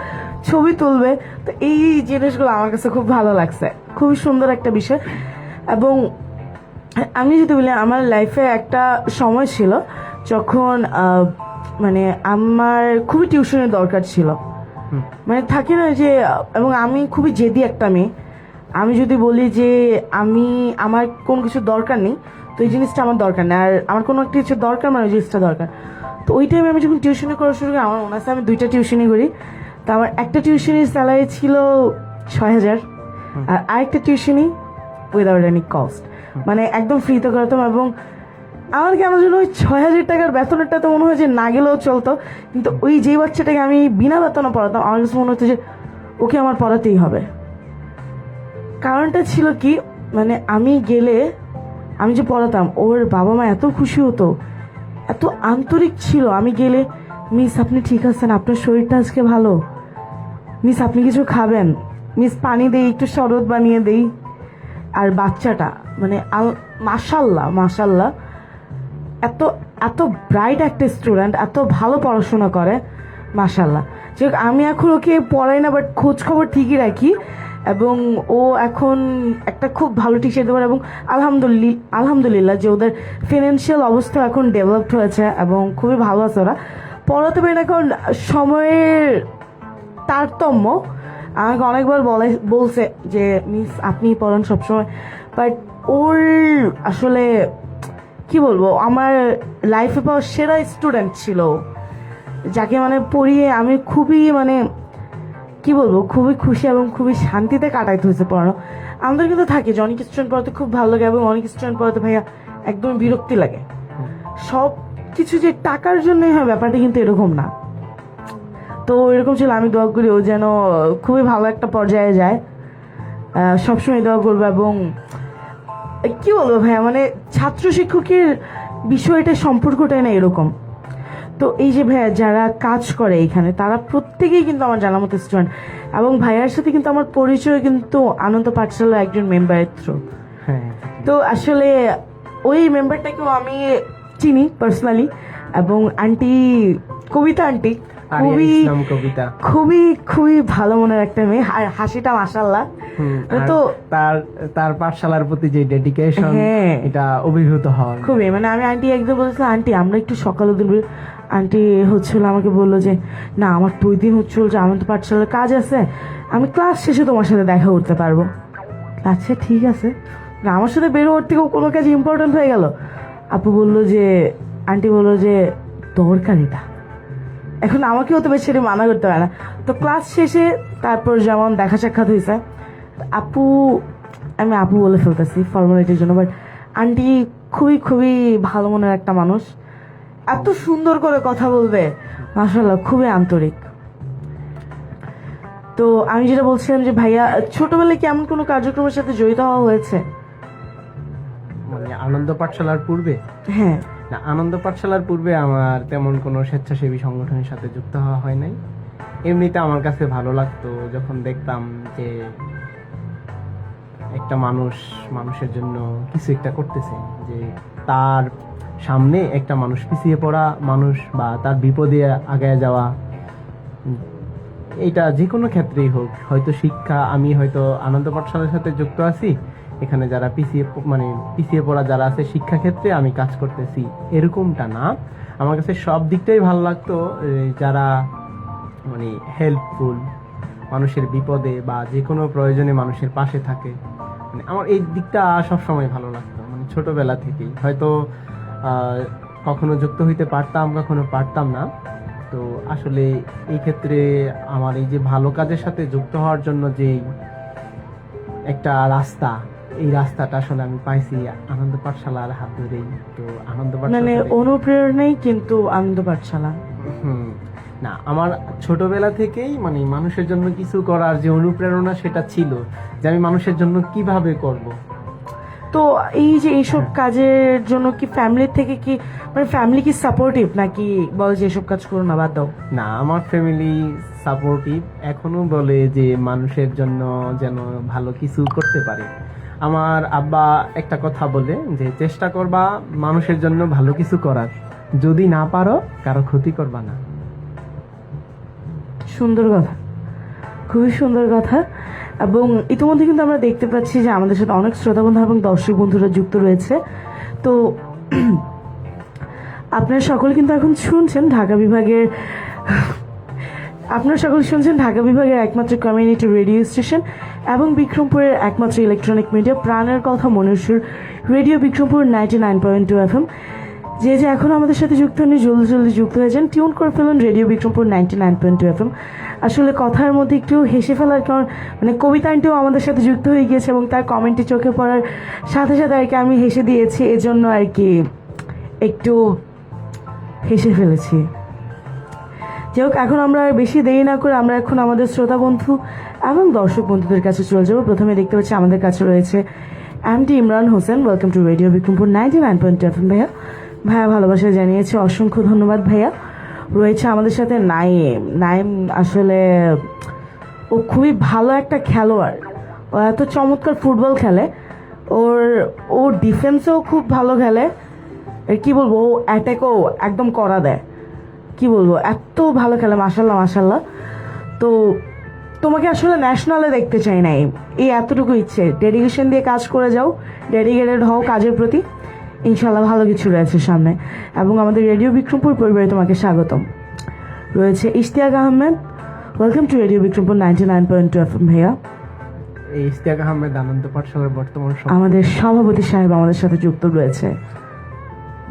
ছবি তুলবে। তো এই জিনিসগুলো আমার কাছে খুব ভালো লাগছে, খুবই সুন্দর একটা বিষয়। এবং আমি যদি বলি, আমার লাইফে একটা সময় ছিল যখন মানে আমার খুবই টিউশনের দরকার ছিল, মানে থাকে না যে, এবং আমি খুবই জেদি একটা মেয়ে। আমি যদি বলি যে আমার কোনো কিছু দরকার নেই, তো এই জিনিসটা আমার দরকার নেই, আর আমার কোনো একটা কিছু দরকার মানে ওই জিনিসটা দরকার। তো ওই টাইমে আমি যখন টিউশনি করা শুরু করি, আমার মনে আছে আমি 2টা টিউশনি করি। তো আমার একটা টিউশনির স্যালারি ছিল 6,000, আর আরেকটা টিউশনি উইদাউট এনি কস্ট, মানে একদম ফ্রিতে করতাম। এবং আমার কেন যেন ওই 6,000 টাকার বেতনেরটা তো মনে হয় যে না গেলেও চলতো, কিন্তু ওই যেই বাচ্চাটাকে আমি বিনা বেতনে পড়াতাম, আমার কাছে মনে হতো যে ওকে আমার পড়াতেই হবে। কারণটা ছিল কি, মানে আমি গেলে, আমি যে পড়াতাম, ওর বাবা মা এত খুশি হতো, এত আন্তরিক ছিল। আমি গেলে, মিস আপনি ঠিক আছেন, আপনার শরীরটা আজকে ভালো, মিস আপনি কিছু খাবেন, মিস পানি দেই, একটু শরবত বানিয়ে দেই। আর বাচ্চাটা মানে মাশাল্লাহ এত এত ব্রাইট একটা স্টুডেন্ট, এত ভালো পড়াশোনা করে, মাশাল্লাহ। যে আমি এখন ওকে পড়াই না, বাট খোঁজ খবর ঠিকই রাখি। এবং ও এখন একটা খুব ভালো টিচার দেওয়ার, এবং আলহামদুলিল্লাহ যে ওদের ফিনান্সিয়াল অবস্থা এখন ডেভেলপড হয়েছে এবং খুবই ভালো আছে ওরা। পড়াতে পারি না কারণ সময়ের তারতম্য। আমাকে অনেকবার বলছে যে মিস আপনি পড়ান সবসময়, বাট ওর আসলে কি বলবো, আমার লাইফে পাওয়া সেরা স্টুডেন্ট ছিল, যাকে মানে পড়িয়ে আমি খুবই মানে কি বলবো, খুবই খুশি এবং খুবই শান্তিতে কাটাইতে হয়েছে পড়ানো। আমাদের কিন্তু থাকে যে অনেক স্টুডেন্ট পড়াতে খুব ভালো লাগে এবং অনেক স্টুডেন্ট পড়াতে ভাইয়া একদম বিরক্তি লাগে। সব কিছু যে টাকার জন্যই হয় ব্যাপারটা কিন্তু এরকম না। তো এরকম ছিল, আমি দোয়া করি ও যেন খুবই ভালো একটা পর্যায়ে যায়, সবসময় দোয়া করবো। এবং কি বলবো ভাইয়া, মানে ছাত্র শিক্ষকের বিষয়টা সম্পর্কটাই না এরকম। তো এই যে ভাইয়া যারা কাজ করে এখানে, তারা প্রত্যেকেই কিন্তু আমার জানার মতো স্টুডেন্ট। এবং ভাইয়ার সাথে কিন্তু আমার পরিচয় কিন্তু আনন্দ পাঠশালার একজন মেম্বারের থ্রু। তো আসলে ওই মেম্বারটাকেও আমি চিনি পার্সোনালি। এবং আন্টি কবিতা আন্টি, আরিয়া খুবই ইসলাম কবিতা। খুবই খুবই ভালো মনের একটা মেয়ে, আর হাসিটা মাশাআল্লাহ। আর তো তার তার পাঠশালার প্রতি যে ডেডিকেশন, হ্যাঁ। এটা অভিভূত হওয়ার। খুবই, মানে আমি আন্টি একদম বলেছিলাম, আন্টি আমরা একটু সকালে দিন। আন্টি হচ্ছিল আমাকে বললো যে না আমার তো ওই দিন হচ্ছিল যে আমার তো পাঠশালার কাজ আছে, আমি ক্লাস শেষে তোমার সাথে দেখা করতে পারবো। আচ্ছা ঠিক আছে, না আমার সাথে বের হওয়ার থেকেও কোনো কাজ ইম্পর্টেন্ট হয়ে গেল। আপু বললো যে, আন্টি বললো যে দরকার এটা, এখন আমাকেও তো বেশি মানা করতে পারে না। তো ক্লাস শেষে তারপর যেমন দেখা সাক্ষাৎ হয়েছে, আপু, আমি আপু বলে ফেলতেছি ফর্মালিটির জন্য, বাট আন্টি খুবই খুবই ভালো মনের একটা মানুষ, এত সুন্দর করে কথা বলবে, মাশাআল্লাহ খুবই আন্তরিক। তো আমি যেটা বলছিলাম যে ভাইয়া ছোটবেলায় কি এমন কোনো কার্যক্রমের সাথে জড়িত হওয়া হয়েছে? মানে আনন্দ পাঠশালার পূর্বে? হ্যাঁ। না, আনন্দ পাঠশালার পূর্বে আমার তেমন কোনো স্বেচ্ছাসেবী সংগঠনের সাথে যুক্ত হওয়া হয় নাই। এমনিতে আমার কাছে ভালো লাগতো যখন দেখতাম যে একটা মানুষ মানুষের জন্য কিছু একটা করতেছে, যে তার সামনে একটা মানুষ, পিছিয়ে পড়া মানুষ বা তার বিপদে আগায় যাওয়া, এইটা যে কোনো ক্ষেত্রেই হোক, হয়তো শিক্ষা, আমি হয়তো আনন্দ পাঠশালার সাথে যুক্ত আছি, এখানে যারা পিছিয়ে পড়া যারা আছে শিক্ষা ক্ষেত্রে আমি কাজ করতেছি, এরকমটা না। আমার কাছে সব দিকটাই ভালো লাগতো, যারা মানে হেল্পফুল, মানুষের বিপদে বা যে কোনো প্রয়োজনে মানুষের পাশে থাকে, মানে আমার এই দিকটা সবসময় ভালো লাগতো, মানে ছোটবেলা থেকেই। হয়তো কখনো যুক্ত হইতে পারতাম, কখনো পারতাম না। তো আসলে এই ক্ষেত্রে আমার এই যে ভালো কাজের সাথে যুক্ত হওয়ার জন্য যে একটা রাস্তা, এই রাস্তাটা আসলে আমি পাইছি আনন্দ পাঠশালার হাত ধরেই। তো আনন্দ মানে পাঠশালা অনুপ্রেরণাই কিন্তু আনন্দ পাঠশালা। না, আমার ছোটবেলা থেকেই মানে মানুষের জন্য কিছু করার যে অনুপ্রেরণা, সেটা ছিল যে আমি মানুষের জন্য কিভাবে করব। তো এই যে এইসব কাজের জন্য কি ফ্যামিলি থেকে কি, মানে ফ্যামিলি কি সাপোর্টিভ নাকি বলে যে এসব কাজ করো না, বাদ দাও? না, আমার ফ্যামিলি সাপোর্টিভ, এখনো বলে যে মানুষের জন্য যেন ভালো কিছু করতে পারে। আমার আব্বা একটা কথা বলে যে চেষ্টা করবা মানুষের জন্য ভালো কিছু করার, যদি না পারো কারো ক্ষতি করবা না। সুন্দর কথা, খুবই সুন্দর কথা। এবং ইতিমধ্যে কিন্তু আমরা দেখতে পাচ্ছি যে আমাদের সাথে অনেক শ্রোতা বন্ধু এবং দর্শক বন্ধুরা যুক্ত রয়েছে। তো আপনারা সকলে কিন্তু এখন শুনছেন ঢাকা বিভাগের একমাত্র কমিউনিটি রেডিও স্টেশন এবং বিক্রমপুরের একমাত্র ইলেকট্রনিক মিডিয়া প্রাণের কথা মনের সুর রেডিও বিক্রমপুর 99.2 FM। যে এখন আমাদের সাথে যুক্ত হন, জলদি জলদি যুক্ত হয়ে যান, টিউন করে ফেলুন রেডিও বিক্রমপুর 99.2 FM। আসলে কথার মধ্যে একটু হেসে ফেলার কারণ, মানে কবিতা আন্টিও আমাদের সাথে যুক্ত হয়ে গিয়েছে এবং তার কমেন্টে চোখে পড়ার সাথে সাথে আর কি আমি হেসে দিয়েছি, এজন্য আর কি একটু হেসে ফেলেছি। যাই হোক, এখন আমরা আর বেশি দেরি না করে আমরা এখন আমাদের শ্রোতা বন্ধু এবং দর্শক বন্ধুদের কাছে চলে যাবো। প্রথমে দেখতে পাচ্ছি আমাদের কাছে রয়েছে MD Imran Hossain. Welcome to radio Bikrampur 99.2 FM। ভাইয়া ভালোবাসা জানিয়েছে, অসংখ্য ধন্যবাদ ভাইয়া। রয়েছে আমাদের সাথে নাইম আসলে ও খুবই ভালো একটা খেলোয়াড়, ও এত চমৎকার ফুটবল খেলে, ও ডিফেন্সেও খুব ভালো খেলে, কি বলবো, ও অ্যাটাকও একদম করা দেয়, কি বলবো, এত ভালো খেলে, মাশাল্লাহ মাশাল্লাহ। তো তোমাকে আসলে ন্যাশনালে দেখতে চাই না, এই এতটুকু ইচ্ছে, ডেডিকেশন দিয়ে কাজ করে যাও, ডেডিকেটেড হও কাজের প্রতি, ইনশাল্লাহ ভালো কিছু রয়েছে সামনে। এবং আমাদের রেডিও বিক্রমপুর পরিবারে তোমাকে স্বাগতম। রয়েছে Ishtiaq Ahmed. Welcome to radio Bikrampur 99.2 FM। ভাইয়া, এই ইশতিয়াক আহমেদ আনন্দ পাঠশালার বর্তমান আমাদের সভাপতি সাহেব আমাদের সাথে যুক্ত রয়েছে,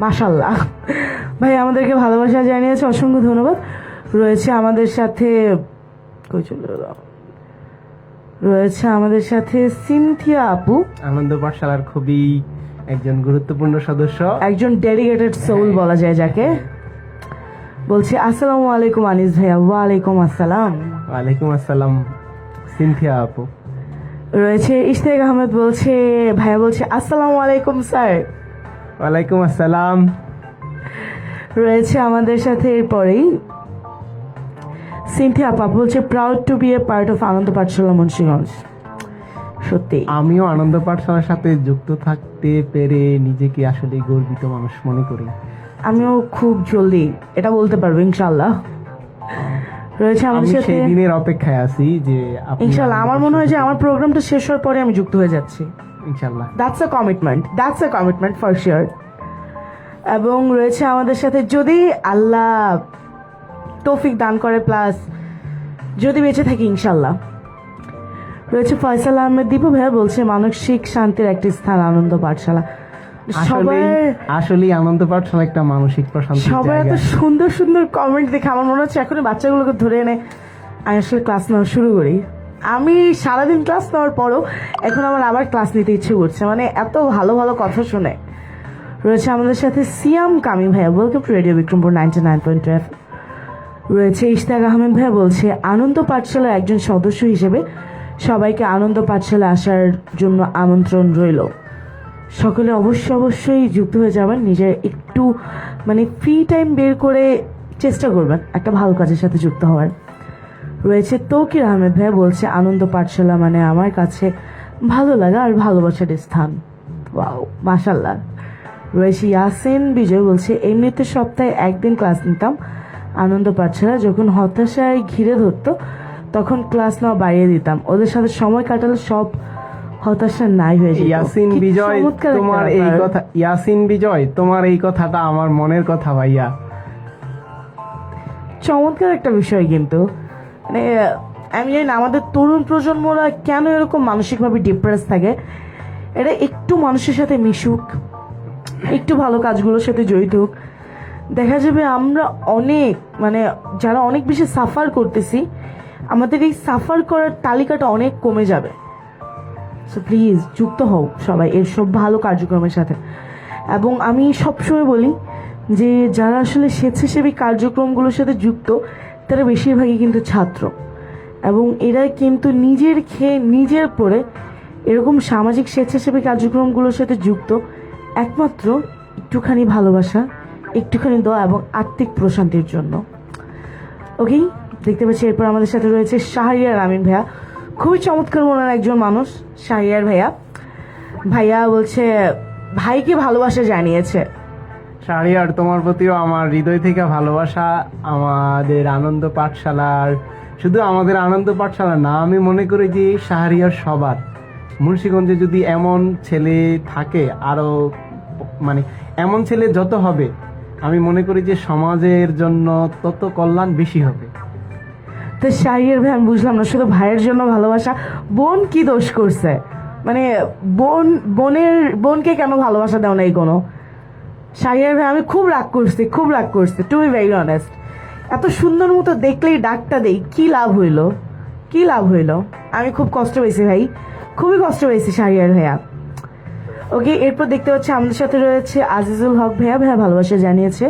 মাশাল্লাহ। ভাই আমাদেরকে ভালোবাসা জানিয়েছে, অসংখ্য ধন্যবাদ। রয়েছে আমাদের সাথে সিনথিয়া আপু, আনন্দ পাঠশালার খুবই একজন গুরুত্বপূর্ণ সদস্য, একজন ডেডিকেটেড সোল বলা যায় যাকে। বলছি আসসালামু আলাইকুম আনিস ভাইয়া। ওয়ালাইকুম আসসালাম। ওয়ালাইকুম আসসালাম সিনথিয়া আপু। রয়েছে ইশতিয়াক আহমেদ, বলছে ভাইয়া, বলছে আসসালামু আলাইকুম স্যার। ওয়ালাইকুম আসসালাম। রয়েছে আমাদের সাথে এরপরেই সিনথিয়া আপা, বলছে proud to be a part of Ananda Pathshala Munshiganj. সত্যি আমিও আনন্দ পাঠশালার সাথে যুক্ত থাকতে পেরে নিজেকে আসলে গর্বিত মানুষ মনে করি। আমিও খুব জলদি এটা বলতে পারবো ইনশাল্লাহ। রয়েছে আমি আমাদের সাথে সেই দিনের অপেক্ষায় আছি যে আপনি ইনশাল্লাহ। আমার মনে হয় যে আমার প্রোগ্রামটা শেষ হওয়ার পরে আমি যুক্ত হয়ে যাচ্ছি। ইনশাল্লাহ। That's a commitment for sure. এবং রয়েছে আমাদের সাথে, যদি আল্লাহ তৌফিক দান করে, প্লাস যদি বেঁচে থাকি ইনশাল্লাহ, রয়েছে ফয়সাল আহমেদ দীপু ভাইয়া বলছে মানসিক শান্তির একটি স্থান আনন্দ পাঠশালা। আসলে আনন্দ পাঠশালা একটা মানসিক প্রশান্তির সবার এত জায়গা। সুন্দর সুন্দর কমেন্ট দেখে আমার মনে হচ্ছে এখন বাচ্চাগুলোকে ধরে এনে আমি আসলে ক্লাস নেওয়া শুরু করি। আমি সারাদিন ক্লাস নেওয়ার পরও এখন আমার আবার ক্লাস নিতে ইচ্ছে করছে, মানে এত ভালো ভালো কথা শুনে। রয়েছে আমাদের সাথে সিয়াম কামি ভাইয়া, welcome to radio Bikrampur 99.2 FM। রয়েছে ইশতাক আহমেদ ভাইয়া বলছে আনন্দ পাঠশালার একজন সদস্য হিসেবে সবাইকে আনন্দ পাঠশালা আসার জন্য আমন্ত্রণ রইল। সকলে অবশ্যই যুক্ত হয়ে যাবেন, নিজের একটু মানে ফ্রি টাইম বের করে চেষ্টা করবেন একটা ভালো কাজের সাথে যুক্ত হওয়ার। রয়েছে তৌকির আহমেদ ভাইয়া বলছে আনন্দ পাঠশালা মানে আমার কাছে ভালো লাগা আর ভালোবাসার স্থান। ওয়াও, মাশাল্লাহ। রয়েছে ইয়াসিন বিজয় বলছে এমনিতে সপ্তাহে একদিন ক্লাস নিতাম আনন্দ পাঠশালা, যখন হতাশায় ঘিরে ধরতো তখন ক্লাস নেওয়া বাড়িয়ে দিতাম, ওদের সাথে সময় কাটালে সব হতাশা নাই হয়ে যেত। ইয়াসিন কি বিজয়, চমৎকার একটা তোমার এই ব্যাপার। কথা, ইয়াসিন বিজয়, তোমার এই কথাটা আমার মনের কথা ভাইয়া। চমৎকার একটা বিষয়, কিন্তু মানে আমি জানি না আমাদের তরুণ প্রজন্মরা কেন এরকম মানসিকভাবে ডিপ্রেস থাকে। এটা একটু মানুষের সাথে মিশুক, একটু ভালো কাজগুলোর সাথে জড়িত হোক, দেখা যাবে আমরা অনেক মানে যারা অনেক বেশি সাফার করতেছি আমাদের এই সাফার করার তালিকাটা অনেক কমে যাবে। সো প্লিজ যুক্ত হও সবাই এর সব ভালো কার্যক্রমের সাথে। এবং আমি সবসময় বলি যে যারা আসলে স্বেচ্ছাসেবী কার্যক্রমগুলোর সাথে যুক্ত তারা বেশিরভাগই কিন্তু ছাত্র, এবং এরা কিন্তু নিজের খেয়ে নিজের পড়ে এরকম সামাজিক স্বেচ্ছাসেবী কার্যক্রমগুলোর সাথে যুক্ত একমাত্র একটুখানি ভালোবাসা, একটুখানি দোয়া এবং আত্মিক প্রশান্তির জন্য। ওকে, দেখতে পাচ্ছি এরপর আমাদের সাথে রয়েছে শাহরিয়ার আমিন ভাইয়া, খুবই চমৎকার মনের একজন মানুষ শাহরিয়ার ভাইয়া। ভাইয়া বলছে ভাইকে ভালোবাসা জানিয়েছে। শাহরিয়ার, তোমার প্রতিও আমার হৃদয় থেকে ভালোবাসা। আমাদের আনন্দ পাঠশালার, শুধু আমাদের আনন্দ পাঠশালা না, আমি মনে করি যে শাহরিয়ার সবার মুন্সিগঞ্জে যদি এমন ছেলে থাকে, আরো মানে এমন ছেলে যত হবে আমি মনে করি যে সমাজের জন্য তত কল্যাণ বেশি হবে। তো শাহরিয়ার ভাই আমি বুঝলাম না, শুধু ভাইয়ের জন্য ভালোবাসা, বোন কি দোষ করছে? মানে বোনকে কেন ভালোবাসা দাও নাই কোনো? শাহরিয়ার ভাই আমি খুব রাগ করছি টু বি ভেরি অনেস্ট। এত সুন্দর মতো দেখলেই ডাকটা দেই, কি লাভ হইলো? আমি খুব কষ্ট পেয়েছি ভাই, খুবই কষ্ট পেয়েছি শাহরিয়ার ভাইয়া। ওকে, এরপর দেখতে পাচ্ছি আমাদের সাথে রয়েছে আজিজুল হক ভাইয়া, ভালোবাসা জানিয়েছে,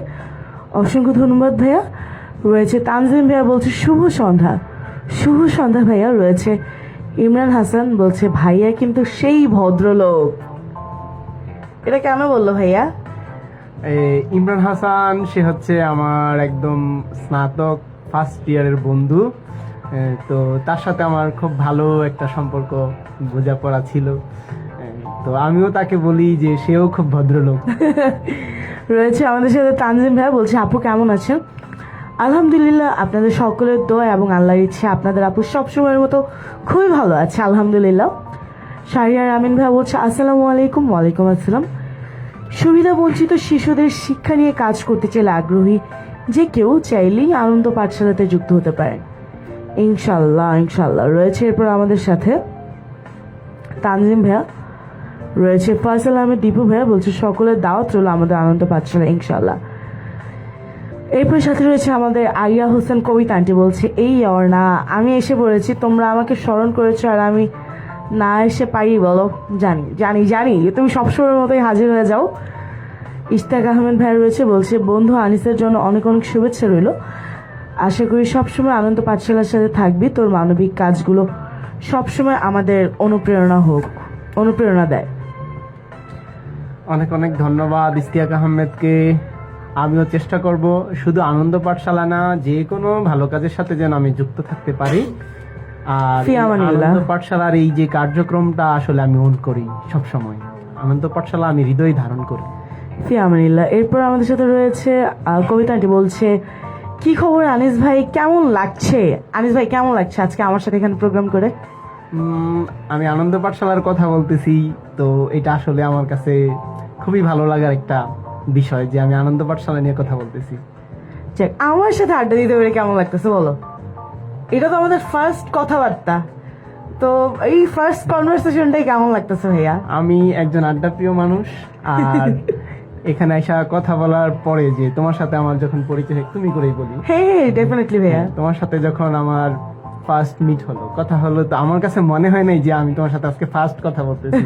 অসংখ্য ধন্যবাদ ভাইয়া। রয়েছে তানজিম ভাইয়া বলছে শুভ সন্ধ্যা ভাইয়া। রয়েছে ইমরান হাসান বলছে ভাইয়া কিন্তু সেই ভদ্রলোক। এটা কেন বললো ভাইয়া? ইমরান হাসান সে হচ্ছে আমার একদম স্নাতক ফার্স্ট ইয়ারের বন্ধু। তো তার সাথে আমার খুব ভালো একটা সম্পর্ক, বোঝাপড়া ছিল। তো আমিও তাকে বলি যে সেও খুব ভদ্রলোক। রয়েছে আমাদের সাথে তানজিম ভাইয়া বলছে আপু কেমন আছেন? আলহামদুলিল্লাহ, আপনাদের সকলের দোয়া এবং আল্লাহর ইচ্ছে আপনাদের আপু সবসময়ের মতো খুবই ভালো আছে আলহামদুলিল্লাহ। শাহরিয়ার আমিন ভাইয়া বলছে আসসালামু আলাইকুম। ওয়ালাইকুম আসসালাম। সুবিধা বঞ্চিত শিশুদের শিক্ষা নিয়ে কাজ করতে চাইলে আগ্রহী যে কেউ চাইলেই আনন্দ পাঠশালাতে যুক্ত হতে পারেন ইনশাল্লাহ। রয়েছে এরপর আমাদের সাথে তানজিম ভাইয়া। রয়েছে ফয়সাল আহমেদ দীপু ভাইয়া বলছে সকলের দাওয়াত রইল আমাদের আনন্দ পাঠশালা ইনশাল্লাহ। এরপর সাথে রয়েছে আমাদের আইয়া হোসেন কবিতা আন্টি বলছে এই আর না, আমি এসে পড়েছি, তোমরা আমাকে স্মরণ করেছো আর আমি না এসে পারি বলো? জানি তুমি সবসময়ের মতোই হাজির হয়ে যাও। ইশতাক আহমেদ ভাই রয়েছে বলছে বন্ধু আনিসের জন্য অনেক শুভেচ্ছা রইল, আশা করি সবসময় আনন্দ পাঠশালার সাথে থাকবি, তোর মানবিক কাজগুলো সবসময় আমাদের অনুপ্রেরণা দেয়। অনেক ধন্যবাদ ইশতিয়াক আহমেদকে। আমিও চেষ্টা করব শুধু আনন্দ পাঠশালা না, যে কোনো ভালো কাজের সাথে যেন আমি যুক্ত থাকতে পারি। আর আনন্দ পাঠশালার এই যে কার্যক্রমটা আসলে আমি ওন করি সব সময়। আনন্দ পাঠশালা আমি হৃদয় ধারণ করি। ফিয়ামানিল্লাহ। এরপর আমাদের সাথে রয়েছে কবিতাটি বলছে কি কি খবর আনিস ভাই, কেমন লাগছে? আনিস ভাই কেমন লাগছে আজকে আমার সাথে এখানে প্রোগ্রাম করে? আমি আনন্দ পাঠশালার কথা বলতেছি, তো এটা আসলে আমার কাছে খুবই ভালো লাগার একটা বিষয় যে আমি আনন্দ পাঠশালা নিয়ে কথা বলতেছি। যাক, আমার সাথে আড্ডা দিতে পেরে কেমন লাগতেছে বলো? এটা তো আমাদের ফার্স্ট কথাবার্তা, তো এই ফার্স্ট কনভারসেশনটাই কেমন লাগতেছে ভাইয়া? আমি একজন আড্ডাপ্রিয় মানুষ, আর এখানে এসে কথা বলার পরে যে তোমার সাথে আমার যখন পরিচয় হয়, তুমি করেই বলি, হ্যাঁ ডেফিনেটলি ভাইয়া। তোমার সাথে যখন আমার ফার্স্ট মিট হলো, কথা হলো, তো আমার কাছে মনে হয় নাই যে আমি তোমার সাথে আজকে ফার্স্ট কথা বলতেছি।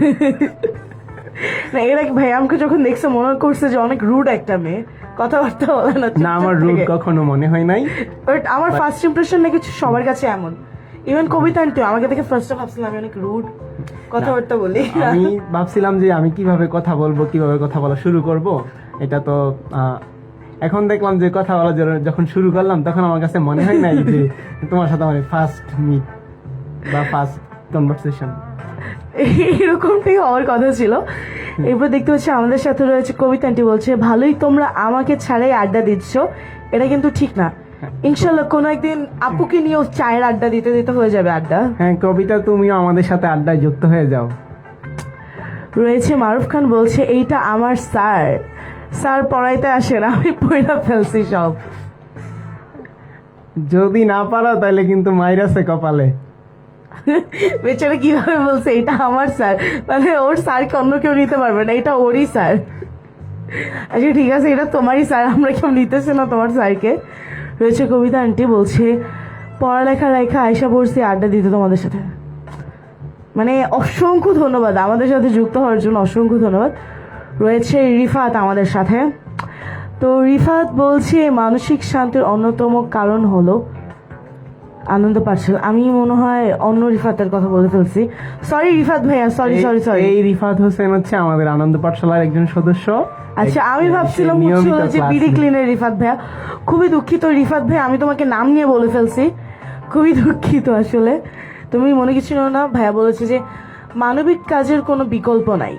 না এর আগে ভাইয়া আমাকে যখন দেখছে মনে করছে যে অনেক রুড একটা মেয়ে, কথাবার্তা বলে না, না, আমার রুট কখনো মনে হয় নাই। বাট আমার ফার্স্ট ইমপ্রেশন নাকি সবার কাছে এমন, ইভেন কবিতা আন্টি আমাকে দেখে ফার্স্টে ভাবছিলাম আমি অনেক রুড কথাবার্তা বলি। আমি ভাবছিলাম যে আমি কিভাবে কথা বলবো, কিভাবে কথা বলা শুরু করব। এটা তো এখন দেখলাম যে কথা বলা যখন শুরু করলাম, তখন আমার কাছে মনে হয় নাই যে তোমার সাথে আমার ফার্স্ট মিট বা ফার্স্ট কনভারসেশন। এরকমটাই হওয়ার কথা ছিল। এরপর দেখতে পাচ্ছি আমাদের সাথে রয়েছে কবিতা আন্টি, বলছে ভালোই তোমরা আমাকে ছাড়াই আড্ডা দিচ্ছ, এটা কিন্তু ঠিক না। ইনশাল্লাহ কোনো একদিন আপুকে নিয়েও চায়ের আড্ডা দিতে দিতে হয়ে যাবে আড্ডা। হ্যাঁ কবিতা, তুমিও আমাদের সাথে আড্ডায় যুক্ত হয়ে যাও। রয়েছে মারুফ খান, বলছে এইটা আমার স্যার, স্যার পড়াইতে আসেন, আমি পড়া ফেলছি সব। যদি না পারো তাহলে কিন্তু মাইরাসে কপালে। বেচারা কিভাবে বলছে এটা আমার স্যার, মানে ওর স্যারকে অন্য কেউ নিতে পারবে না, এটা ওরই স্যার। আচ্ছা ঠিক আছে, এটা তোমারই স্যার, আমরা কেউ নিতেছে না তোমার স্যারকে। রয়েছে কবিতা আন্টি, বলছে পড়ালেখা রেখা আয়সা পড়ছি আড্ডা দিতে তোমাদের সাথে। মানে অসংখ্য ধন্যবাদ আমাদের সাথে যুক্ত হওয়ার জন্য, অসংখ্য ধন্যবাদ। রয়েছে রিফাত আমাদের সাথে, তো রিফাত বলছে মানসিক শান্তির অন্যতম কারণ হলো আনন্দ পাঠশালা। আমি মনে হয় অন্য রিফাতের কথা বলে ফেলছি, সরি রিফাত ভাইয়া, সরি সরি সরি। এই রিফাত হোসেন হচ্ছে আমাদের আনন্দ পাঠশালার একজন সদস্য। আচ্ছা আমি ভাবছিলাম নিয়মিত হচ্ছিল যে class বিডি নেয়। ক্লিনের রিফাত ভাইয়া, খুবই দুঃখিত রিফাত ভাই, আমি তোমাকে নাম নিয়ে বলে ফেলছি, খুবই দুঃখিত। আসলে তুমি মনে কিছু নিও না, ভাইয়া বলেছে যে মানবিক কাজের কোনো বিকল্প নাই।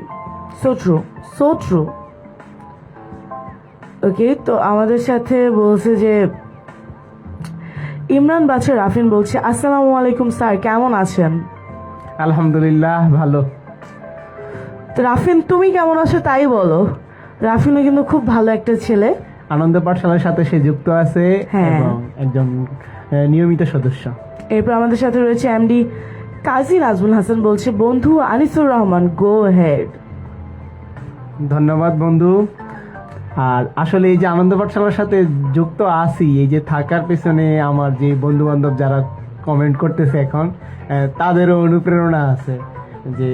So true, so true. Okay, তো আমাদের সাথে বলছে যে ইমরান বাচ্চা রাফিন, বলছে আসসালামু আলাইকুম স্যার, কেমন আছেন? আলহামদুলিল্লাহ ভালো। তো রাফিন তুমি কেমন আছো তাই বলো। রাফিনও কিন্তু খুব ভালো একটা ছেলে, আনন্দ পাঠশালার সাথে সে যুক্ত আছে হ্যাঁ। এবং একজন নিয়মিত সদস্য। এরপর আমাদের সাথে রয়েছে এমডি কাজী নাজমুল হাসান, বলছে বন্ধু আনিসুর রহমান গো হেড। ধন্যবাদ বন্ধু। আর আসলে এই যে আনন্দ পাঠশালার সাথে যুক্ত আছি, এই যে থাকার পেছনে আমার যে বন্ধু বান্ধব যারা কমেন্ট করতেছে এখন, তাদেরও অনুপ্রেরণা আছে যে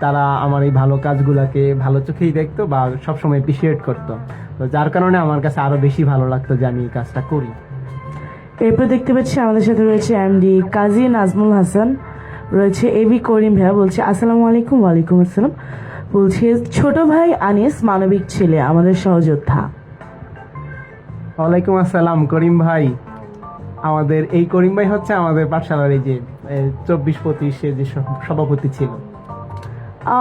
তারা আমার এই ভালো কাজগুলোকে ভালো চোখেই দেখতো বা সবসময় অ্যাপ্রিসিয়েট করতো, তো যার কারণে আমার কাছে আরো বেশি ভালো লাগতো যে আমি এই কাজটা করি। এরপর দেখতে পাচ্ছি আমাদের সাথে রয়েছে এমডি কাজী নাজমুল হাসান, রয়েছে এবি করিম ভাইয়া, বলছে আসসালামু আলাইকুম। ওয়ালাইকুম আসসালাম। বলছে ছোট ভাই আনিস মানবিক ছেলে, আমাদের সহযোদ্ধা। ওয়ালাইকুম আসসালাম করিম ভাই। আমাদের এই করিম ভাই হচ্ছে আমাদের পাঠশালার এই যে 24-25 যে সভাপতি ছিল।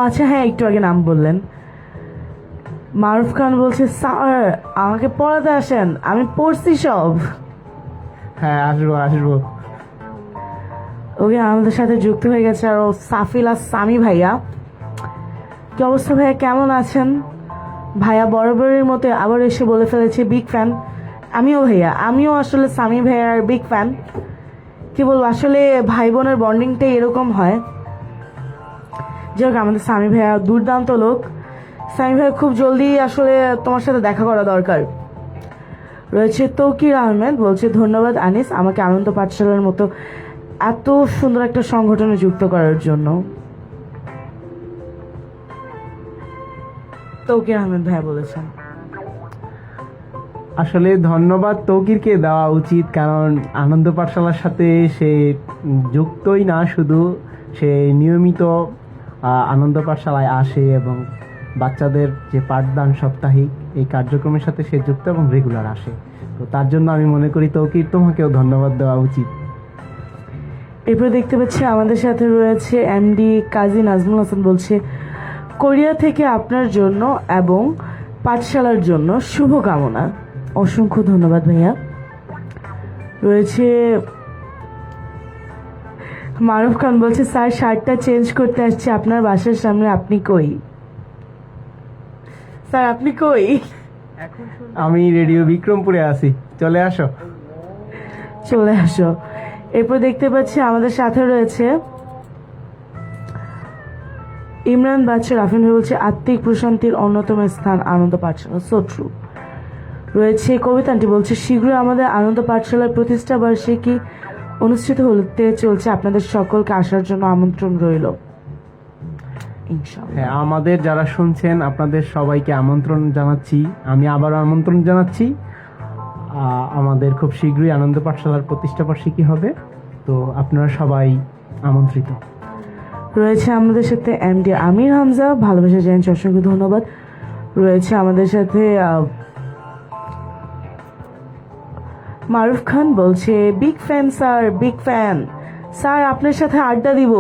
আচ্ছা হ্যাঁ, একটু আগে নাম বললেন। মারুফ খান বলছে স্যার আমাকে পড়াতে আসেন, আমি পড়ছি সব। হ্যাঁ আসবো আসবো। ওকে, আমাদের সাথে যুক্ত হয়ে গেছে আরো সাফিলা সামি ভাইয়া। কি অবস্থা ভাইয়া, কেমন আছেন? ভাইয়া বরাবরের মতো আবার এসে বলে ফেলেছে বিগ ফ্যান। আমিও ভাইয়া, আমিও আসলে সামি ভাইয়ার বিগ ফ্যান। কি বলবো, আসলে ভাই বোনের বন্ডিংটাই এরকম হয়। যাই হোক, আমাদের সামি ভাইয়া দুর্দান্ত লোক। সামি ভাইয়া খুব জলদি আসলে তোমার সাথে দেখা করা দরকার। রয়েছে তৌকির আহমেদ, বলছে ধন্যবাদ আনিস আমাকে আনন্দ পাঠশালার মতো এত সুন্দর একটা সংগঠনে যুক্ত করার জন্য। তৌকির আহমেদ ভাইয়া বলেছেন। আসলে ধন্যবাদ তৌকিরকে দেওয়া উচিত, কারণ আনন্দ পাঠশালার সাথে সে যুক্তই না, শুধু সে নিয়মিত আনন্দ পাঠশালায় আসে এবং বাচ্চাদের যে পাঠদান সাপ্তাহিক এই কার্যক্রমের সাথে সে যুক্ত এবং রেগুলার আসে, তো তার জন্য আমি মনে করি তৌকির তোমাকেও ধন্যবাদ দেওয়া উচিত। এরপর দেখতে পাচ্ছি আমাদের সাথে রয়েছে এমডি কাজী নাজমুল হাসান, বলছে কোরিয়া থেকে আপনার জন্য এবং পাঠশালার জন্য শুভকামনা। অসংখ্য ধন্যবাদ ভাইয়া। রয়েছে মারুফ খান বলছে স্যার শার্টটা চেঞ্জ করতে আসছে আপনার বাসার সামনে, আপনি কই? স্যার আপনি কই? আমি রেডিও বিক্রমপুরে আছি, চলে আসো। চলে আসো। এরপর দেখতে পাচ্ছি আমাদের সাথে রয়েছে ইমরান বাচ্চা। রাফিন ভাই বলছে আত্মিক প্রশান্তির অন্যতম স্থান আনন্দ পাঠশালা, সো ট্রু। রয়েছে কবিতানটি বলছে শীঘ্রই আমাদের আনন্দ পাঠশালার প্রতিষ্ঠা বার্ষিকী অনুষ্ঠিত হতে চলছে, আপনাদের সকলকে আসার জন্য আমন্ত্রণ রইল ইনশাআল্লাহ। হ্যাঁ, আমাদের যারা শুনছেন আপনাদের সবাইকে আমন্ত্রণ জানাচ্ছি, আমি আবারও আমন্ত্রণ জানাচ্ছি। আমাদের খুব শীঘ্রই আনন্দ পাঠশালার প্রতিষ্ঠা বার্ষিকী হবে, তো আপনারা সবাই আমন্ত্রিত। রয়েছে আমাদের সাথে এমডি আমির হামজা, ভালোবাসা জানাচ্ছি, অসংখ্য ধন্যবাদ। রয়েছে আমাদের সাথে মারুফ খান বলছে big fan sir, big fan sir, আপনার সাথে আড্ডা দিব।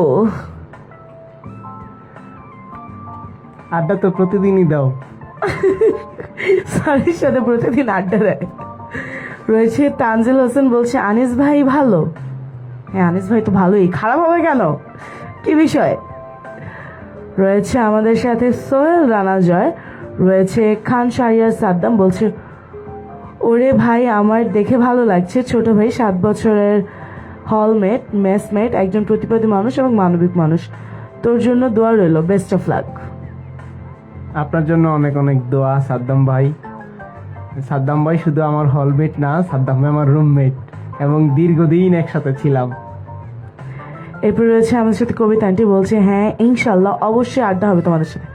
আড্ডা তো প্রতিদিনই দাও। স্যারের সাথে প্রতিদিন আড্ডা দেয়। রয়েছে তানজিল হোসেন বলছে আনিস ভাই ভালো। হ্যাঁ আনিস ভাই তো ভালোই, খারাপ হবে কেন, কি বিষয়? রয়েছে আমাদের সাথে সোহেল রানা জয়। রয়েছে খান শাহরিয়ার সাদ্দাম বলছে ওরে ভাই আমার দেখে ভালো লাগছে, ছোট ভাই 7 বছরের হলমেট মেসমেট, একজন প্রতিবাদী মানুষ এবং মানবিক মানুষ, তোর জন্য দোয়া রইল, বেস্ট অফ লাক। আপনার জন্য অনেক অনেক দোয়া সাদ্দাম ভাই। সাদ্দাম ভাই শুধু আমার হলমেট না, সাদ্দাম ভাই আমার রুমমেট এবং দীর্ঘদিন একসাথে ছিলাম। এরপর রয়েছে আমাদের সাথে কবিতা আন্টি বলছে হ্যাঁ ইনশাল্লাহ অবশ্যই আড্ডা হবে তোমাদের সাথে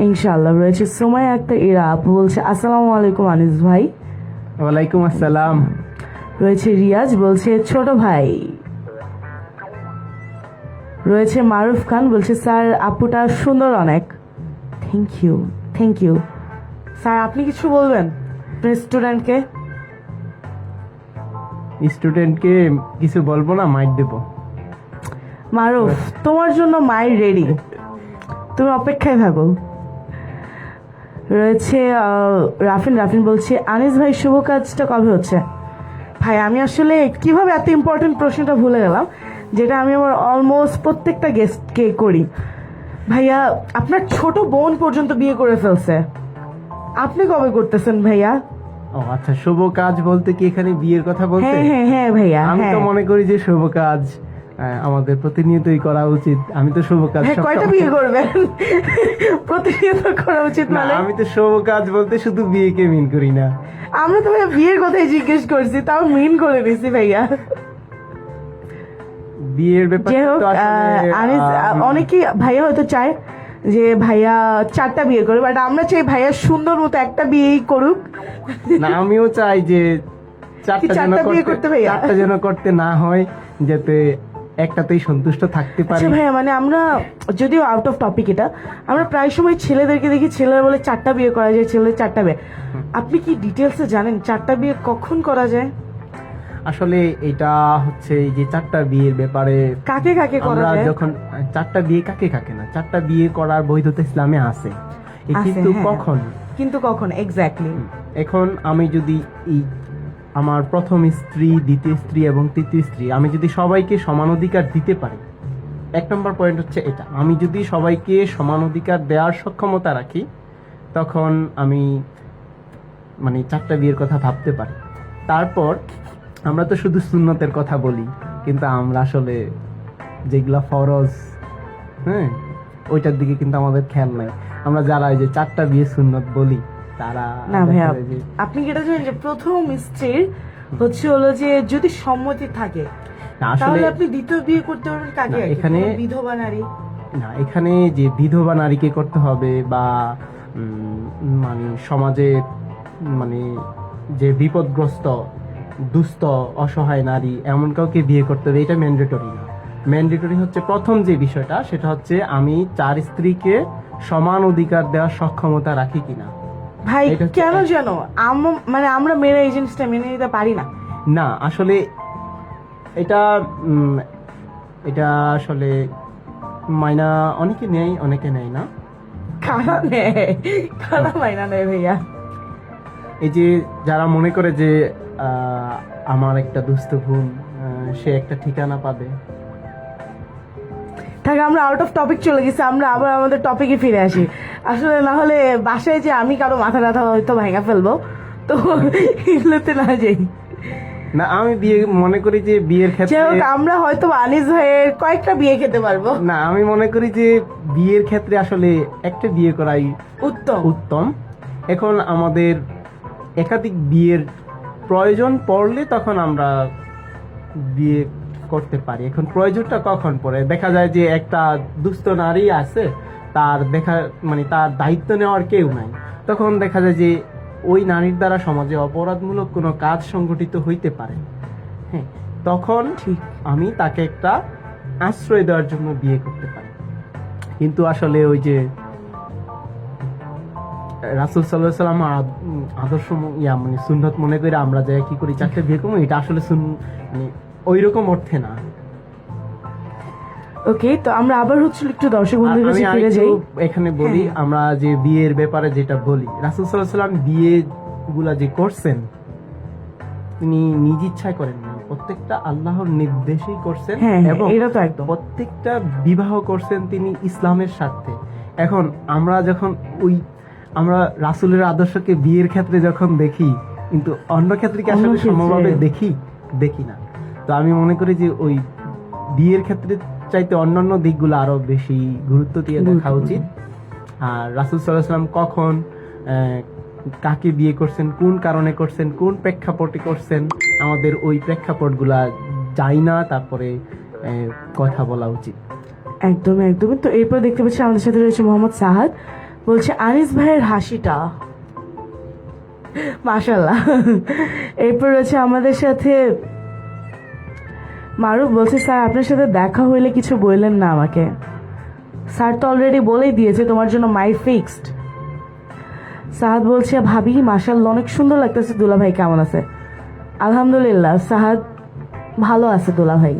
ইনশাল্লাহ। রয়েছে সুমাইয়া আক্তার ইরা আপু বলছে আসসালামু আলাইকুম আনিস ভাই। ওয়ালাইকুম আসসালাম। রয়েছে রিয়াজ বলছে ছোট ভাই। রয়েছে মারুফ খান বলছে স্যার আপুটা সুন্দর অনেক, thank you thank you. Sir আপনি কিছু বলবেন স্টুডেন্টকে? স্টুডেন্টকে কিছু বলবো না, মাইক দেবো। মারুফ তোমার জন্য মাইর রেডি, তুমি অপেক্ষায় থাকো। রয়েছে রাফিন বলছে আনিস ভাই শুভ কাজটা কবে হচ্ছে? ভাই আমি আসলে কিভাবে এত ইম্পর্টেন্ট প্রশ্নটা ভুলে গেলাম, যেটা আমি আমার অলমোস্ট প্রত্যেকটা গেস্টকে করি। ভাইয়া আপনার ছোট বোন পর্যন্ত বিয়ে করে ফেলছে, আপনি কবে করতেছেন ভাইয়া? ও আচ্ছা, শুভ কাজ বলতে কি এখানে বিয়ের কথা বলতে? হ্যাঁ হ্যাঁ হ্যাঁ ভাইয়া, আমি তো মনে করি যে শুভ কাজ আমাদের প্রতিনিয়তই করা উচিত। আমি তো শুভ কাজ হ্যাঁ কয়টা বিয়ে করবেন? প্রতিনিয়ত করা উচিত না, মানে? আমি তো শুভ কাজ বলতে শুধু বিয়েকে মিন করি না। আমরা তো ভাইয়া বিয়ের কথাই জিজ্ঞেস করছি, তাও মিন করে দিছি ভাইয়া। বিয়ের ব্যাপারে যাই হোক তো আসলে অনেকে ভাইয়া হয়তো চায় যে ভাইয়া 4টা বিয়ে করে, বাট আমরা চাই ভাইয়া সুন্দর মতো একটা বিয়েই করুক। না, আমিও চাই যে চারটা বিয়ে করতে ভাইয়া? চারটা যেন করতে না হয়, যাতে একটাতেই সন্তুষ্ট থাকতে পারি। আচ্ছা ভাইয়া মানে আমরা যদিও আউট অফ টপিক এটা, আমরা প্রায় সময় ছেলেদেরকে দেখি ছেলেরা বলে 4টা বিয়ে করা যায়, ছেলেদের 4টা বিয়ে। আপনি কি ডিটেলসে জানেন 4টা বিয়ে কখন করা যায়? আসলে এটা হচ্ছে এই যে 4টা বিয়ের ব্যাপারে কাকে কাকে করা আমরা যায়? যখন 4টা বিয়ে কাকে কাকে না, 4টা বিয়ে করার বৈধতা ইসলামে আছে। কিন্তু হ্যাঁ। কখন? কিন্তু কখন এক্স্যাক্টলি? এখন আমি যদি আমার প্রথম স্ত্রী, দ্বিতীয় স্ত্রী এবং তৃতীয় স্ত্রী, আমি যদি সবাইকে সমান অধিকার দিতে পারি, 1 নম্বর পয়েন্ট হচ্ছে এটা, আমি যদি সবাইকে সমান অধিকার দেওয়ার সক্ষমতা রাখি, তখন আমি মানে 4টা বিয়ের কথা ভাবতে পারি। তারপর আমরা তো শুধু সুন্নতের কথা বলি, কিন্তু আমরা আসলে যেগুলা ফরজ, হ্যাঁ, ওইটার দিকে কিন্তু আমাদের খেয়াল নাই। আমরা যারা এই যে 4টা বিয়ে সুন্নত বলি, তারা না ভাইয়া দেখা যায় যে আপনি কি এটা জানেন যে প্রথম স্ত্রীর হচ্ছে হলো যে যদি সম্মতি থাকে না, আসলে তাহলে আপনি দ্বিতীয় বিয়ে করতে পারবেন কাকে? না, এখানে- কোনো বিধবা নারী? না, এখানে যে বিধবা নারীকে করতে হবে বা মানে সমাজে মানে যে বিপদগ্রস্ত, দুস্থ, অসহায় নারী, এমন কাউকে বিয়ে করতে হবে, এটা ম্যান্ডেটরি না। ম্যান্ডেটরি হচ্ছে প্রথম যে বিষয়টা, সেটা হচ্ছে আমি 4 স্ত্রীকে সমান অধিকার দেওয়ার সক্ষমতা রাখি কিনা। ভাই এটা হচ্ছে কেন জানো মানে আমরা মেয়েরা এই জিনিসটা মেনে নিতে পারি না। না, আসলে এটা এটা আসলে মাইনা অনেকে নেয়, অনেকে নেয় না। কারা নেয়, কারা মাইনা নেয় ভাইয়া? এই যে যারা মনে করে যে আমার একটা দুস্থ বোন, সে একটা ঠিকানা পাবে। থাকে আমরা আউট অফ টপিক চলে গেছি, আমরা আবার আমাদের টপিকে ফিরে আসি। আসলে না হলে বাসায় যে আমি কারো মাথা ব্যথা হয়তো ভেঙে ফেলবো, তো এগুলোতে না যাই। না, আমি বিয়ে মনে করি যে বিয়ের যাই ক্ষেত্রে, হোক, আমরা হয়তো আনিস ভাইয়ের কয়েকটা বিয়ে খেতে পারবো। না আমি মনে করি যে বিয়ের ক্ষেত্রে আসলে একটা বিয়ে করাই উত্তম। উত্তম। এখন আমাদের একাধিক বিয়ের প্রয়োজন পড়লে তখন আমরা বিয়ে করতে পারি। এখন প্রয়োজনটা কখন পড়ে? দেখা যায় যে একটা দুস্থ নারী আছে, তার তার দায়িত্ব নেওয়ার কেউ নাই, তখন দেখা যায় যে ওই নারীর দ্বারা সমাজে অপরাধমূলক কোনো কাজ সংগঠিত হইতে পারে। হ্যাঁ, তখন ঠিক। আমি তাকে একটা আশ্রয় দেওয়ার জন্য বিয়ে করতে পারি। কিন্তু আসলে ওই যে রাসূল সাল্লাল্লাহু আলাইহি ওয়াসাল্লাম আদর্শ সুন্নত মনে করে আমরা যে কি করি, চারটে বিয়ে করবো, এটা আসলে ওই রকম অর্থে না। ওকে, তো আমরা আবার হচ্ছিল একটু দর্শক বন্ধুদের আমি কাছে ফিরে আরেকটু যাই। এখানে বলি, আমরা যে বিয়ের ব্যাপারে যেটা বলি, রাসূল সাল্লাল্লাহু আলাইহি ওয়াসাল্লাম বিয়ে গুলা যে করছেন তিনি নিজ ইচ্ছায় করেন না, প্রত্যেকটা আল্লাহর নির্দেশেই করছেন। হ্যাঁ, এবং এটা তো একদম। প্রত্যেকটা বিবাহ করছেন তিনি ইসলামের স্বার্থে। এখন আমরা রাসূলের আদর্শকে বিয়ের ক্ষেত্রে যখন দেখি, কিন্তু অন্য ক্ষেত্রে কি আসলে অন্য ক্ষেত্রে। সমভাবে দেখি না। তো আমি মনে করি যে ওই বিয়ের ক্ষেত্রে চাইতে অন্যান্য দিকগুলো আরো বেশি গুরুত্ব দিয়ে দেখা উচিত। আর রাসূল সাল্লাল্লাহু আলাইহি ওয়াসাল্লাম কখন কাকে বিয়ে করছেন, কোন কারণে করছেন, কোন প্রেক্ষাপটে করছেন, আমাদের ওই প্রেক্ষাপটগুলা যাই না তারপরে কথা বলা উচিত। একদমই একদমই। তো এরপর দেখতে পাচ্ছি আমাদের সাথে রয়েছে মোহাম্মদ সাহাদ, বলছে আনিস ভাইয়ের হাসিটা মাশাআল্লাহ। এরপর রয়েছে আমাদের সাথে মারুফ, বলছে স্যার আপনার সাথে দেখা হইলে কিছু বললেন না আমাকে। স্যার তো অলরেডি বলেই দিয়েছে তোমার জন্য মাই ফিক্সড। সাহাদ বলছে ভাবি মাশাআল্লাহ অনেক সুন্দর লাগতেছে, দুলা ভাই কেমন আছে? আলহামদুলিল্লাহ সাহাদ ভালো আছে দুলা ভাই।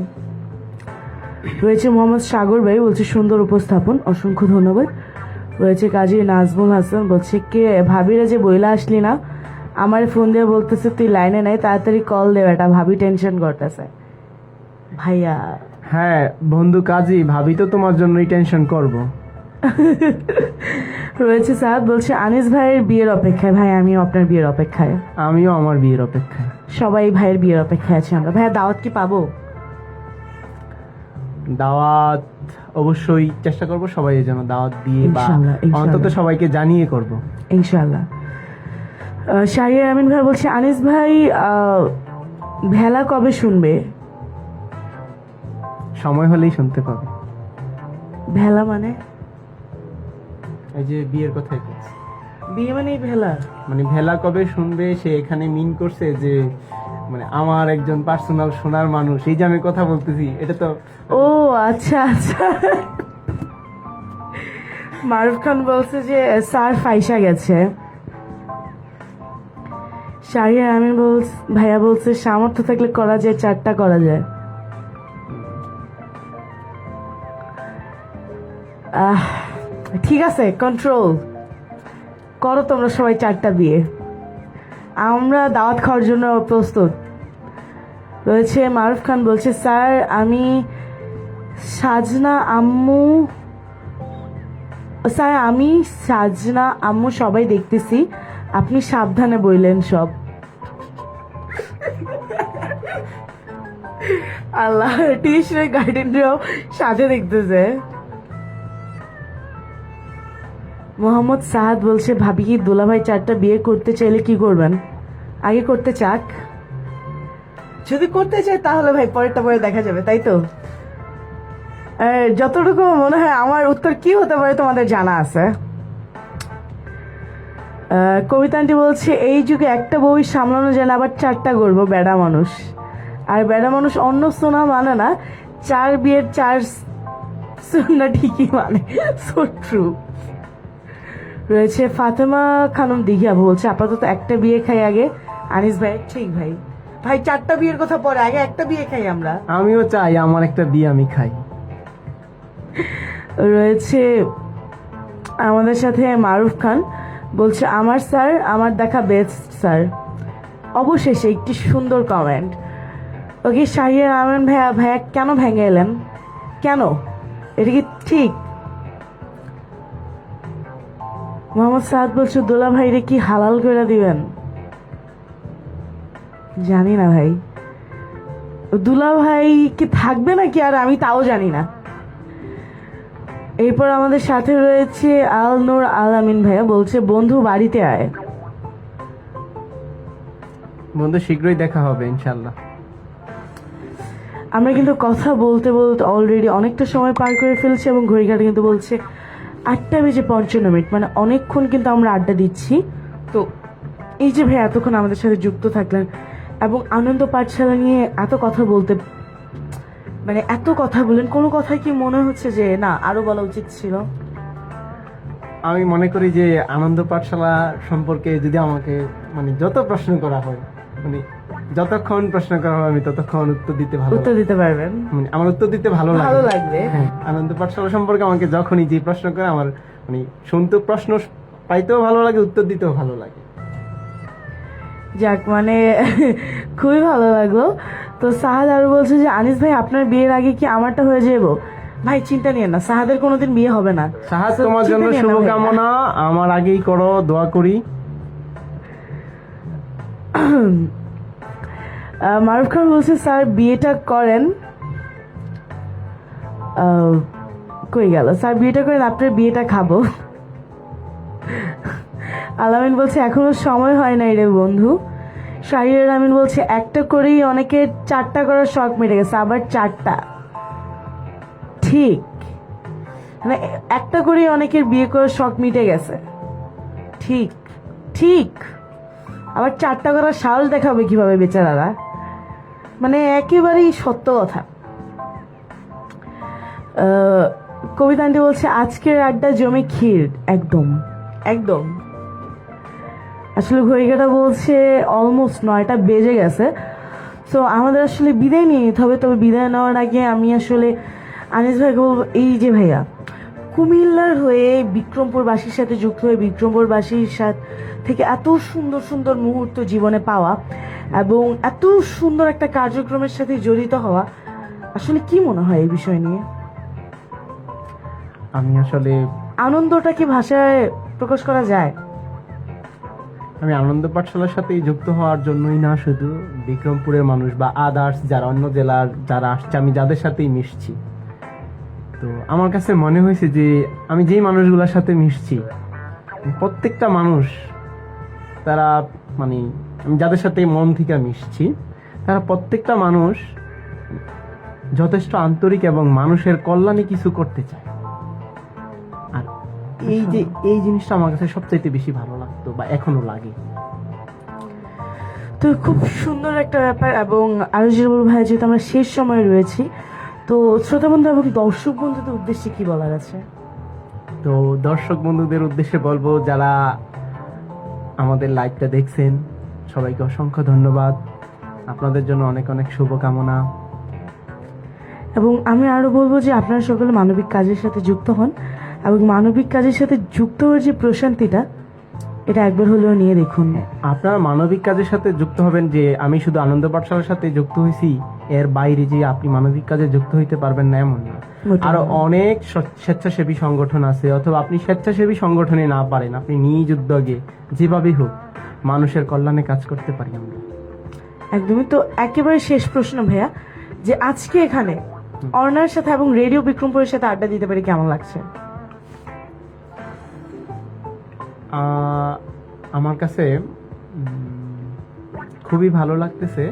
রয়েছে মোহাম্মদ সাগর ভাই, বলছে সুন্দর উপস্থাপন, অসংখ্য ধন্যবাদ। রয়েছে কাজী নাজমুল হাসান, বলছে কে ভাবিরা যে বইলা আসলি না, আমার ফোন দিয়ে বলতেছে তুই লাইনে নাই, তাড়াতাড়ি কল দে, এটা ভাবি টেনশন করতেছে। ভাইয়া হ্যাঁ বন্ধু কাজী, ভাবি তো তোমার জন্যই টেনশন করব। রয়েছে সাহাদ, বলছে আনিস ভাইয়ের বিয়ের অপেক্ষায়। ভাই আমিও আপনার বিয়ের অপেক্ষায়, আমিও আমার বিয়ের অপেক্ষায়। সবাই ভাইয়ের বিয়ের অপেক্ষায় আছে আমরা। ভাইয়া দাওয়াত কি পাবো? দাওয়াত অবশ্যই চেষ্টা করব সবাই যেন দাওয়াত দিয়ে বা ইনশাআল্লাহ, ইনশাআল্লাহ। অন্তত সবাইকে জানিয়ে করব। ইনশাআল্লাহ। শাহরিয়ার আমিন ভাই বলছে আনিস ভাই ভেলা কবে শুনবে? সময় হলেই শুনতে পাবে। ভেলা মানে? এই যে বিয়ের কথাই বলছি। বিয়ে মানে ভেলা? মানে ভেলা কবে শুনবে, সে এখানে মিন করছে যে আমার একজন পার্সোনাল শোনার মানুষ, এই যে আমি কথা বলতেছি, এটা তো ও আচ্ছা আচ্ছা। মারুফ খান বলছে যে স্যার ফাইসা গেছে। শাহরিয়ার আমিন ভাইয়া বলছে সামর্থ্য থাকলে করা যায়, 4টা করা যায়। ঠিক আছে, কন্ট্রোল করো তোমরা সবাই 4টা বিয়ে, আমরা দাওয়াত খাওয়ার জন্য প্রস্তুত। রয়েছে মারুফ খান, বলছে স্যার আমি সাজনা আম্মু সবাই দেখতেছি, আপনি সাবধানে বইলেন সব। আল্লাহ, টিউশনের গার্ডেনরাও সাজে দেখতেছে। মোহাম্মদ সাহাদ বলছে ভাবি কি দুলাভাই 4টা বিয়ে করতে চাইলে কি করবেন? আগে করতে চাক, যদি করতে চাই তাহলে ভাই পরেরটা পরে দেখা যাবে, তাই তো? যতটুকু মনে হয় আমার উত্তর কি হতে পারে তোমাদের জানা আছে। কবিতান্টি বলছে এই যুগে একটা বই সামলানো যায় না, আবার 4টা করবো, বেড়া মানুষ। আর বেড়া মানুষ অন্য সোনা মানে না, 4 বিয়ের 4 সোনা ঠিকই মানে। So true. রয়েছে ফাতেমা খানম দিঘিয়া, বলছে আপাতত একটা বিয়ে খাই আগে। আনিস ভাই ঠিক ভাই, 4টা বিয়ের কথা পরে, আগে একটা বিয়ে খাই আমরা। আমিও চাই আমার একটা বিয়ে আমি খাই। রয়েছে আমাদের সাথে মারুফ খান, বলছে আমার স্যার আমার দেখা বেস্ট স্যার। অবশেষে একটি সুন্দর কমেন্ট। ওকে, শাহিয়া আমিন ভাইয়া, ভাইয়া কেন ভেঙে এলেন? কেন? এটা কি ঠিক? মোহাম্মদ সাদ বলছো দোলা ভাইরে কি হালাল করে দিবেন? জানি না ভাই, দুলা ভাই কি থাকবে নাকি আর আমি তাও জানি না। এরপর আমাদের সাথে রয়েছে আল নূর আল আমিন ভাইয়া, বলছে বন্ধু বাড়িতে আয়। বন্ধু শীঘ্রই দেখা হবে ইনশাল্লাহ। আমরা কিন্তু কথা বলতে বলতে অলরেডি অনেকটা সময় পার করে ফেলছি এবং ঘড়িকাটা কিন্তু বলছে 8:55, মানে অনেকক্ষণ কিন্তু আমরা আড্ডা দিচ্ছি। তো এই যে ভাই এতক্ষণ আমাদের সাথে যুক্ত থাকলেন এবং আনন্দ পাঠশালা নিয়ে এত কথা বলতে, মানে এত কথা বলেন, কোনো কথাই কি মনে হচ্ছে যে না আরো বলা উচিত ছিল? আমি মনে করি যে আনন্দ পাঠশালা সম্পর্কে যদি আমাকে মানে যত প্রশ্ন করা হয়, মানে যতক্ষণ প্রশ্ন করা হয় আমি ততক্ষণ উত্তর দিতে ভালো উত্তর দিতে পারবেন? মানে আমার উত্তর দিতে ভালো ভালো লাগে। লাগবে। হ্যাঁ, আনন্দ পাঠশালা সম্পর্কে আমাকে যখনই যে প্রশ্ন করে আমার মানে শুনতে প্রশ্ন পাইতেও ভালো লাগে, উত্তর দিতেও ভালো লাগে। যাক, মানে খুবই ভালো লাগলো। তো সাহাদ আরো বলছে যে আনিস ভাই আপনার বিয়ের আগে কি আমারটা হয়ে যাবো? ভাই চিন্তা নিয়েন না, সাহাদের কোনোদিন বিয়ে হবে না। সাহাদ, So, তোমার জন্য চিন্তা নিয়েন না ভাই। শুভকামনা, আমার আগেই করো, দোয়া করি। মারুফ খান বলছে স্যার বিয়েটা করেন। কই গেল? স্যার বিয়েটা করেন, আপনার বিয়েটা খাবো। আলামিন বলছে এখনো সময় হয় নাই রে বন্ধু। শাহির আমিন বলছে একটা করেই অনেকের 4টা করার শখ মিটে গেছে, আবার 4টা। ঠিক, মানে একটা করেই অনেকের বিয়ে করার শখ মিটে গেছে। ঠিক ঠিক, আবার 4টা করার সাহস দেখাবে কিভাবে বেচারারা? মানে একেবারেই সত্য কথা। কবিতা আন্টি বলছে আজকের আড্ডা জমে ক্ষীর। একদম একদম। আসলে ঘড়িকাটা বলছে অলমোস্ট 9টা বেজে গেছে। তো আমাদের আসলে বিদায় নিয়ে নিতে হবে। তবে বিদায় নেওয়ার আগে আমি আসলে আনিস ভাইকে বলবো, এই যে ভাইয়া কুমিল্লার হয়ে বিক্রমপুরবাসীর সাথে যুক্ত হয়ে বিক্রমপুরবাসীর সাথে থেকে এত সুন্দর সুন্দর মুহূর্ত জীবনে পাওয়া এবং এত সুন্দর একটা কার্যক্রমের সাথে জড়িত হওয়া, আসলে কি মনে হয় এই বিষয় নিয়ে? আমি আসলে আনন্দটা কি ভাষায় প্রকাশ করা যায়? আমি আনন্দ পাঠশালার সাথে যুক্ত হওয়ার জন্যই না, শুধু বিক্রমপুরের মানুষ বা আদার্স যারা অন্য জেলার যারা আসছে, আমি যাদের সাথেই মিশছি, তো আমার কাছে মনে হয়েছে যে আমি যেই মানুষগুলোর সাথে মিশছি প্রত্যেকটা মানুষ, তারা মানে আমি যাদের সাথে মন থেকে মিশছি, তারা প্রত্যেকটা মানুষ যথেষ্ট আন্তরিক এবং মানুষের কল্যাণে কিছু করতে চায়। আর এই জিনিসটা আমার কাছে সবচাইতে বেশি ভালো লাগতো বা এখনো লাগে। তো খুব সুন্দর একটা ব্যাপার। এবং আরো যে বলবো ভাই, যেহেতু আমরা শেষ সময় রয়েছি, তো শ্রোতা বন্ধু এবং দর্শক বন্ধুদের উদ্দেশ্যে কি বলার আছে? তো দর্শক বন্ধুদের উদ্দেশ্যে বলবো, যারা আমাদের লাইভটা দেখছেন সবাইকে অসংখ্য ধন্যবাদ, আপনাদের জন্য অনেক অনেক শুভকামনা। এবং আমি আরো বলবো যে আপনারা সকলে মানবিক কাজের সাথে যুক্ত হন এবং মানবিক কাজের সাথে যুক্ত হওয়ার যে প্রশান্তিটা, এটা একবার হলেও নিয়ে দেখুন। আপনারা মানবিক কাজের সাথে যুক্ত হবেন, যে আমি শুধু আনন্দ পাঠশালার সাথে যুক্ত হয়েছি এর বাইরে যে আপনি মানবিক কাজে যুক্ত হইতে পারবেন না এমন না। আরো অনেক স্বেচ্ছাসেবী সংগঠন আছে, অথবা আপনি স্বেচ্ছাসেবী সংগঠনে না পারেন, আপনি নিজ উদ্যোগে যেভাবেই হোক মানুষের কল্যাণে কাজ করতে পারি আমরা। একদমই। তো একেবারে শেষ প্রশ্ন ভাইয়া, যে আজকে এখানে অর্ণার সাথে এবং রেডিও বিক্রমপুরের সাথে আড্ডা দিতে পেরে কেমন লাগছে? আমার কাছে খুবই ভালো লাগতেছে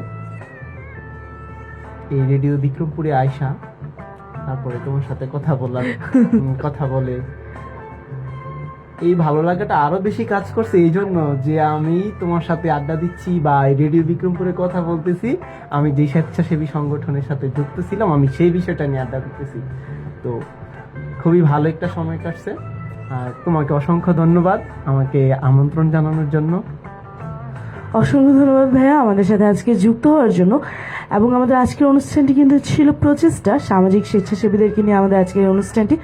এই রেডিও বিক্রমপুরে আয়সা, তারপরে তোমার সাথে কথা বললাম, কথা বলে এই ভালো লাগাটা আরো বেশি কাজ করছে, এই জন্য যে আমি তোমার সাথে আড্ডা দিচ্ছি বা এই রেডিও বিক্রমপুরে কথা বলতেছি, আমি যে স্বেচ্ছাসেবী সংগঠনের সাথে যুক্ত ছিলাম আমি সেই বিষয়টা নিয়ে আড্ডা দিতেছি। তো খুবই ভালো একটা সময় কাটছে। আর তোমাকে অসংখ্য ধন্যবাদ আমাকে আমন্ত্রণ জানানোর জন্য। অসংখ্য ধন্যবাদ ভাইয়া আমাদের সাথে আজকে যুক্ত হওয়ার জন্য। এবং আমাদের আজকের অনুষ্ঠানটি কিন্তু ছিল প্রচেষ্টা, সামাজিক স্বেচ্ছাসেবীদেরকে নিয়ে আমাদের আজকের অনুষ্ঠানটি।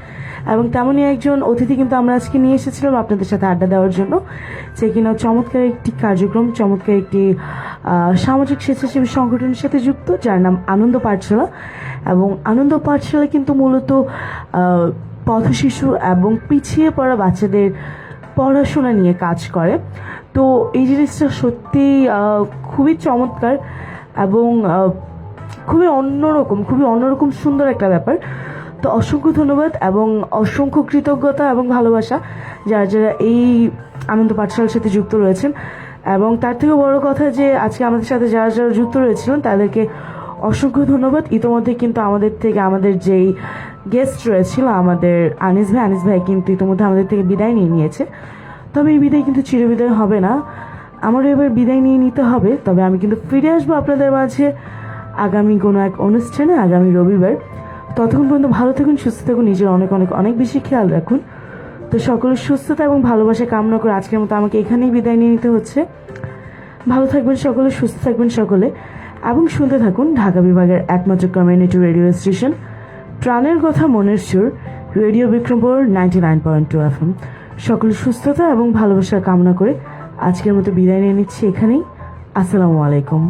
এবং তেমনই একজন অতিথি কিন্তু আমরা আজকে নিয়ে এসেছিলাম আপনাদের সাথে আড্ডা দেওয়ার জন্য, যে কিনা চমৎকার একটি কার্যক্রম, চমৎকার একটি সামাজিক স্বেচ্ছাসেবী সংগঠনের সাথে যুক্ত, যার নাম আনন্দ পাঠশালা। এবং আনন্দ পাঠশালা কিন্তু মূলত পথশিশু এবং পিছিয়ে পড়া বাচ্চাদের পড়াশোনা নিয়ে কাজ করে। তো এই জিনিসটা সত্যি খুবই চমৎকার এবং খুবই অন্যরকম সুন্দর একটা ব্যাপার। তো অসংখ্য ধন্যবাদ এবং অসংখ্য কৃতজ্ঞতা এবং ভালোবাসা যারা যারা এই আনন্দ পাঠশালার সাথে যুক্ত রয়েছেন। এবং তার থেকেও বড় কথা যে আজকে আমাদের সাথে যারা যারা যুক্ত রয়েছিলেন তাদেরকে অসংখ্য ধন্যবাদ। ইতোমধ্যে কিন্তু আমাদের যেই গেস্ট রয়েছিল আমাদের আনিস ভাই কিন্তু ইতোমধ্যে আমাদের থেকে বিদায় নিয়ে নিয়েছে। তবে এই বিদায় কিন্তু চিরবিদায় হবে না, আমারও এবার বিদায় নিয়ে নিতে হবে। তবে আমি কিন্তু ফিরে আসবো আপনাদের মাঝে আগামী কোনো এক অনুষ্ঠানে, আগামী রবিবার। ততক্ষণ পর্যন্ত ভালো থাকুন, সুস্থ থাকুন, নিজের অনেক অনেক অনেক বেশি খেয়াল রাখুন। তো সকলের সুস্থতা এবং ভালোবাসা কামনা করে আজকের মতো আমাকে এখানেই বিদায় নিয়ে নিতে হচ্ছে। ভালো থাকবেন সকলে, সুস্থ থাকবেন সকলে, এবং শুনতে থাকুন ঢাকা বিভাগের একমাত্র কমিউনিটি রেডিও স্টেশন প্রাণের কথা মনের সুর, রেডিও বিক্রমপুর 99.2 FM। সকলের সুস্থতা এবং ভালোবাসা কামনা করে আজকের মতো বিদায় নিয়ে নিচ্ছি এখানেই। আসসালামু আলাইকুম।